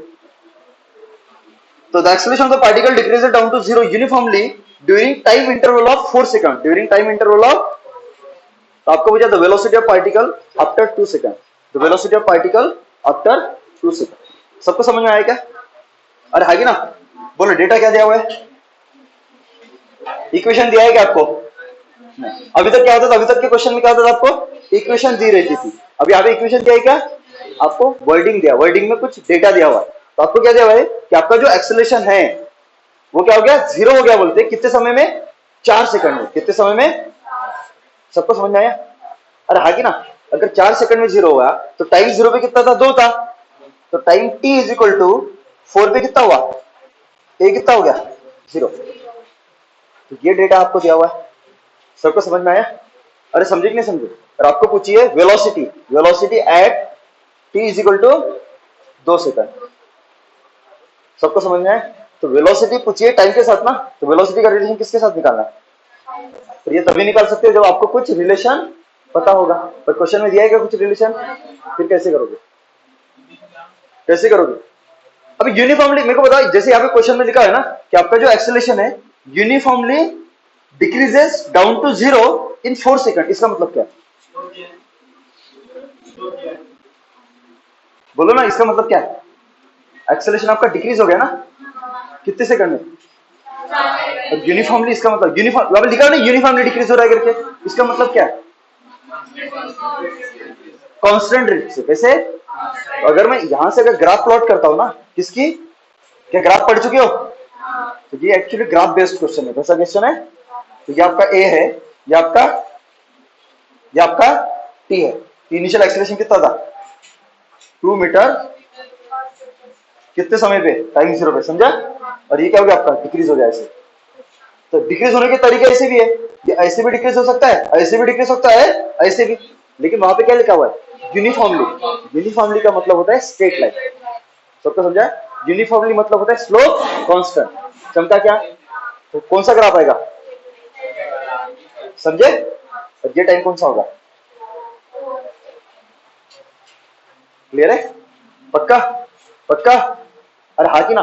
तो the acceleration of the particle decreases down to 0 uniformly during time interval of 4 seconds, during time interval of, तो आपको पूछा the velocity of particle after 2 seconds, the velocity of particle after 2 seconds। सबको समझ में आया क्या? अरे है कि ना, बोलो डेटा क्या दिया हुआ है, इक्वेशन दिया है क्या आपको? नहीं। अभी तक क्या होता था, अभी तक के क्वेश्चन में क्या होता था आपको इक्वेशन दी रहती थी, अभी यहाँ पे इक्वेशन दिया है क्या आपको वर्डिंग दिया, वर्डिंग में कुछ डेटा दिया हुआ है। तो आपको क्या दिया हुआ है कि आपका जो एक्सेलरेशन है वो क्या हो गया 0 हो गया, बोलते कितने समय में 4 सेकंड में, कितने समय में? सबको समझ में आया? अरे हाँ कि ना, अगर 4 सेकंड में 0 हुआ तो टाइम 0 पे कितना था 2 था, तो time t is equal to 4 पे कितना हुआ a कितना हो गया 0। तो ये डेटा आपको दिया हुआ है, सबको समझ में आया? अरे समझे कि नहीं समझे? और आपको पूछिए velocity, velocity at t is equal to 2 second. सबको समझ में आए? तो वेलोसिटी पूछिए टाइम के साथ ना, तो वेलोसिटी का रिलेशन किसके साथ निकालना है? तो ये तभी निकाल सकते हो जब आपको कुछ रिलेशन पता होगा। पर क्वेश्चन में दिया है क्या कुछ रिलेशन? फिर कैसे करोगे? कैसे करोगे? अभी यूनिफॉर्मली मेरे को बताओ, जैसे यहाँ पे क्वेश्चन में लिखा है ना कि आपका जो एक्सेलरेशन है uniformly decreases down to 0 in 4 seconds, इसका मतलब क्या है? बोलो ना, इसका मतलब क्या है? एक्सेलरेशन आपका डिक्रीज हो गया ना कितने सेकंड में? यूनिफॉर्मली, इसका मतलब यूनिफॉर्म लिखा है ना, यूनिफॉर्मली डिक्रीज हो रहा है करके, इसका मतलब क्या है? कांस्टेंट रेट से। कैसे? अगर मैं यहां से अगर ग्राफ प्लॉट करता हूं ना, किसकी, क्या ग्राफ पढ़ चुके हो? तो ये एक्चुअली ग्राफ बेस्ड क्वेश्चन है। कैसा क्वेश्चन है? तो ये आपका ए है, ये आपका टी है। इनिशियल एक्सेलरेशन कितना था? 2 मीटर कितने समय पे? टाइम 0 पे, समझा? और ये क्या हो गया आपका? डिक्रीज हो गया ऐसे। तो डिक्रीज होने के तरीके ऐसे भी है, ये ऐसे भी डिक्रीज हो सकता है, ऐसे भी डिक्रीज हो सकता है, ऐसे भी। लेकिन वहां पे क्या लिखा हुआ है? यूनिफॉर्मली। यूनिफॉर्मली का मतलब होता है स्ट्रेट लाइन। सबको समझा? यूनिफॉर्मली मतलब होता है स्लोप कांस्टेंट। चमका क्या? तो कौन सा ग्राफ आएगा? समझे? और ये टाइम कौन सा होगा? क्लियर है? पक्का? पक्का? अरे हाँ कि ना?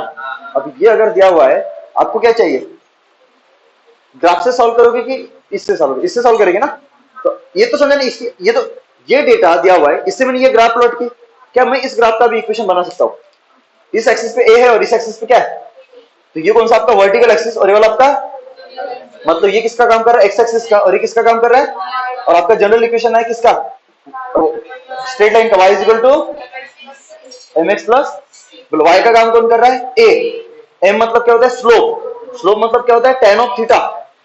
अब ये अगर दिया हुआ है, आपको क्या चाहिए? ग्राफ से सॉल्व करोगे कि इससे सॉल्व करोगे? इससे सॉल्व करेंगे ना। तो ये तो समझा नहीं, इसकी ये डेटा दिया हुआ है, इससे मैंने ये ग्राफ प्लॉट की। क्या मैं इस ग्राफ का भी इक्वेशन बना सकता हूँ? इस एक्सिस पे ए है और इस एक्सिस पे क्या है? तो ये कौन सा आपका वर्टिकल एक्सिस और ये वाला आपका, मतलब ये किसका काम कर रहा है? एक्स एक्सिस का। और ये किसका काम कर रहा है? और आपका जनरल इक्वेशन है किसका? स्ट्रेट लाइन का, y is equal to mx plus, बोलो y का काम कौन कर रहा है? a। m मतलब क्या होता है? स्लोप। स्लोप मतलब क्या होता है? tan of theta.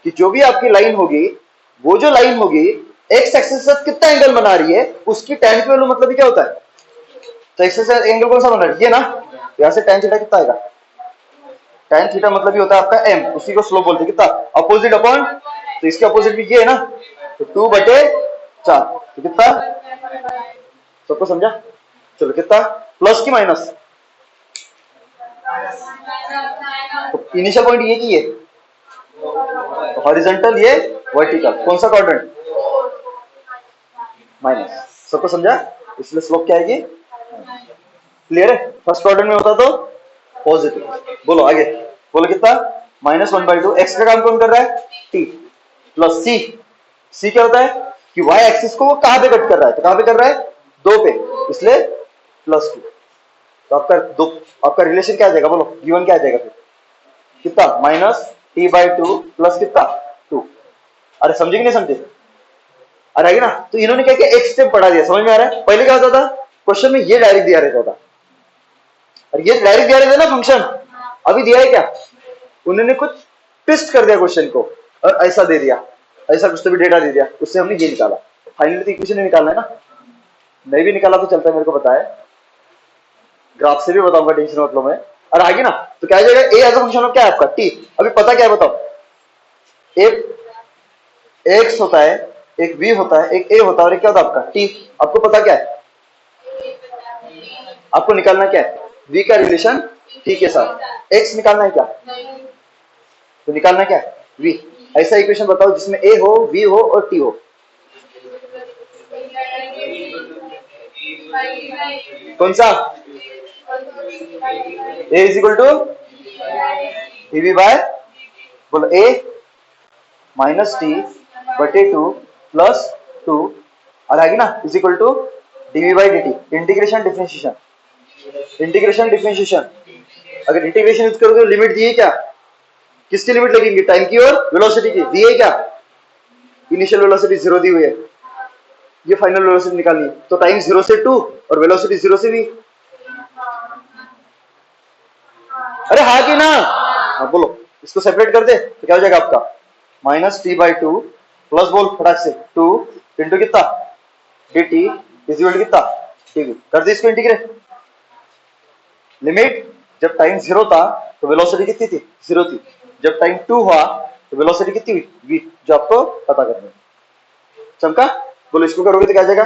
कि जो भी आपकी लाइन होगी, वो जो लाइन होगी x एक्सिस से कितना एंगल बना रही है, उसकी tan की वैल्यू मतलब क्या होता है? तो x से एंगल कौन सा बना रही है? ये ना। यहां से tan थीटा कितना आएगा? tan थीटा मतलब ये होता है आपका m, उसी को स्लोप बोलते हैं। कितना? अपोजिट अपॉन, तो इसके अपोजिट भी ये है ना, तो 2/4। तो कितना? सबको समझा? चलो कितना? प्लस की माइनस? तो इनिशियल पॉइंट ये की है, तो हॉरिजॉन्टल, ये वर्टिकल। कौन सा क्वाड्रेंट? माइनस। सबको समझा? इसलिए स्लोप क्या आएगी? क्लियर है? फर्स्ट क्वाड्रेंट में होता तो पॉजिटिव। बोलो आगे, बोलो कितना? -1/2। एक्स का काम कौन कर रहा है? टी। प्लस सी। सी क्या होता है? कि वाई एक्सिस को वो कहां पे कट कर रहा है? तो कहां पे कर रहा है? 2 पे, इसलिए +2। तो आपका रिलेशन क्या आ जाएगा? बोलो गिवन क्या आ जाएगा फिर? कितना? -t/2 प्लस कितना? 2। अरे समझे कि नहीं समझे? अरे आगे ना। तो इन्होंने क्या किया? एक स्टेप बढ़ा दिया। समझ में आ रहा है? पहले क्या होता था क्वेश्चन में? ये डायरेक्ट दिया रहता था, और ये डायरेक्ट दिया रहता ना फंक्शन। अभी दिया है क्या? उन्होंने कुछ ट्विस्ट कर दिया क्वेश्चन को और ऐसा दे दिया, ऐसा कुछ तो भी डेटा दे दिया, उससे हमने ये निकाला। फाइनली तो इक्वेशन निकालना है ना। नहीं भी निकाला तो चलता है, मेरे को पता है, ग्राफ से भी बताऊंगा, टेंशन मतलब है। और आगे ना, तो क्या जाएगा? ए एज अ फंक्शन ऑफ क्या है आपका? टी। अभी पता क्या है बताओ? एक एक्स होता है, एक वी होता है, एक ए होता है, और एक क्या होता है आपका? टी। आपको पता क्या है? आपको निकालना क्या है? वी का रिलेशन टी के साथ। एक्स निकालना है क्या? तो निकालना क्या है? वी। ऐसा इक्वेशन बताओ जिसमें ए हो, वी हो और टी हो। कौन सा? A is equal to V by, बोलो ए -t/2 प्लस 2, और आगे ना is equal to dv/dt। Integration differentiation, integration differentiation. अगर इंटीग्रेशन यूज करोगे तो लिमिट दी है क्या? किसकी लिमिट लगेंगी? टाइम की और वेलोसिटी की। दी है क्या? इनिशियल वेलोसिटी 0 दी हुई है, ये फाइनल वेलोसिटी निकालनी है। तो टाइम 0 से 2 और वेलोसिटी 0 से v। अरे हाँ कि ना? हाँ बोलो। इसको सेपरेट कर दे तो क्या हो जाएगा आपका? -t/2 प्लस, बोल फटाक से, 2 इंटू कितना? dt इज इक्वल टू कितना? dv। कर दे इसको इंटीग्रेट। लिमिट जब टाइम 0 था तो वेलोसिटी कितनी थी? 0 थी। जब टाइम 2 हुआ तो वेलोसिटी कितनी हुई? v, जो आपको पता करना है। चमका? बोलो इसको करोगे तो क्या आ जाएगा,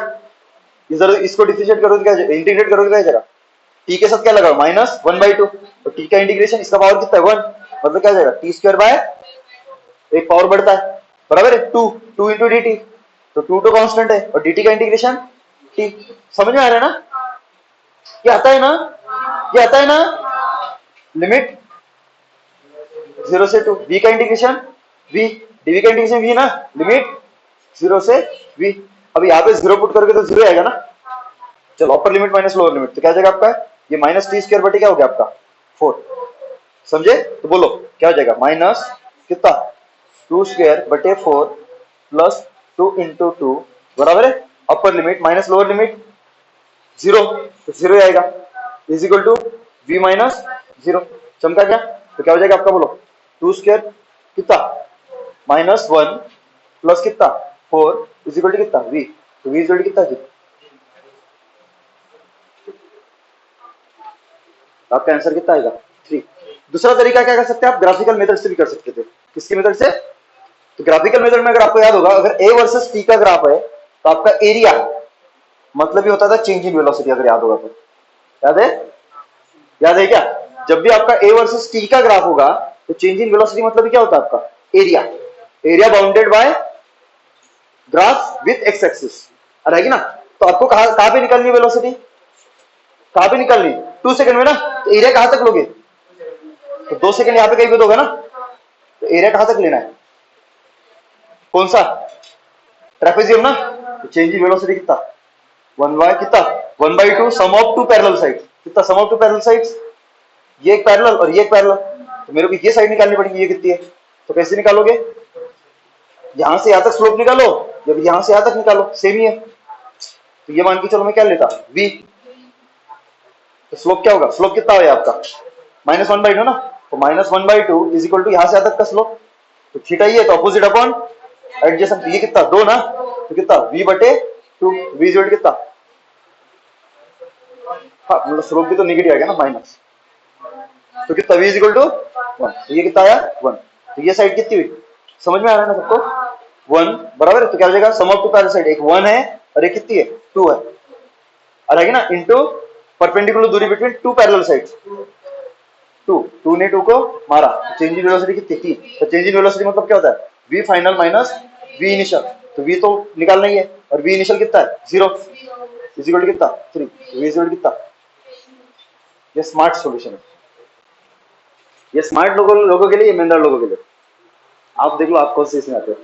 इधर इसको डिफरेंशिएट करोगे तो क्या आ जाएगा, इंटीग्रेट करोगे तो क्या आ जाएगा, टी के साथ क्या लगाओ -1/2, तो टी का इंटीग्रेशन, इसका पावर कितना है 1, मतलब क्या आ जाएगा t² बाय, एक पावर बढ़ता है बराबर है 2, 2 इंटू डी टी, तो 2 तो कांस्टेंट है और dt का इंटीग्रेशन t। समझ में आ रहा है ना, ये आता है ना, ये आता है ना, लिमिट 0 से 2, v का इंटीग्रेशन v, dv का इंटीग्रेशन v ना, लिमिट 0 से v। अब यहाँ पे 0 पुट करके तो 0 आएगा ना, चलो अपर लिमिट माइनस लोअर लिमिट, तो क्या आ जाएगा आपका, ये -t² बटे क्या हो गया आपका 4, समझे? तो बोलो क्या हो जाएगा, माइनस कितना 2² बटे 4 प्लस 2 इंटू 2 बराबर है upper limit minus lower limit 0, तो 0 आएगा, is equal to v minus 0। चमका क्या, तो क्या हो जाएगा आपका, बोलो 2² कितना -1 प्लस कितना 4 इज इक्वल टू कितना v, तो v इज इक्वल टू कितना जी, आपका आंसर कितना आएगा 3। दूसरा तरीका क्या कर सकते हैं आप, ग्राफिकल मेथड से भी कर सकते थे। किसकी मेथड से, तो ग्राफिकल मेथड में अगर आपको याद होगा, अगर a वर्सेस t का ग्राफ है तो आपका एरिया मतलब ये होता था चेंज इन वेलोसिटी, अगर याद होगा तो, याद है, याद है क्या, जब भी आपका a वर्सेस t का ग्राफ होगा तो चेंज इन वेलोसिटी मतलब क्या होता है आपका area, area bounded by graph with x axis, रहेगी ना। तो आपको कहां पे निकालनी है वेलोसिटी, कहां पे निकालनी, 2 सेकंड में ना, तो एरिया कहां तक लोगे, तो 2 सेकंड यहां पे कहीं पे दोगे ना, तो एरिया कहां तक लेना है, कौन सा, ट्रेपेजियम ना, तो चेंज इन वेलोसिटी कितना 1/2 सम ऑफ 2 पैरेलल साइड्स, कितना सम ऑफ 2 पैरेलल साइड्स, ये एक पैरेलल और ये एक पैरेलल, तो मेरे को ये साइड निकालनी पड़ेगी, ये कितनी है, तो कैसे निकालोगे, यहां से यहां तक स्लोप निकालो, जब यहां से यहां तक निकालो सेम ही है, तो ये मान के चलो मैं क्या लेता v, तो स्लोप क्या होगा, स्लोप कितना होगा आपका -1/2 ना, तो -1/2 इज इक्वल टू यहां से यहां तक का स्लोप, तो थीटा ही है तो अपोजिट अपॉन एडजेसेंट, ये कितना 2 ना, तो कितना v बटे 2, v इज इक्वल टू कितना, हाँ मतलब स्लोप भी तो नेगेटिव आएगा ना माइनस, तो कितना v इज इक्वल टू 1, तो ये कितना आया 1, तो ये साइड कितनी हुई, समझ में आ रहा है ना सबको 1 बराबर है, तो क्या हो जाएगा सम ऑफ 2 पैरेलल साइड, एक 1 है और एक कितनी है 2 है, और आएगी ना इनटू परपेंडिकुलर दूरी बिटवीन 2 पैरेलल साइड्स, 2 ने 2 को मारा, चेंज इन वेलोसिटी कितनी थी, तो चेंज इन वेलोसिटी मतलब क्या होता है v final minus v initial, तो v तो निकालना ही है और v इनिशियल कितना है 0, इज इक्वल टू कितना 3, v इज इक्वल टू कितना, ये स्मार्ट सॉल्यूशन है, ये स्मार्ट लोगों के लिए, ईमानदार लोगों के लिए, आप देख लो आप कौन से इसमें आते हो।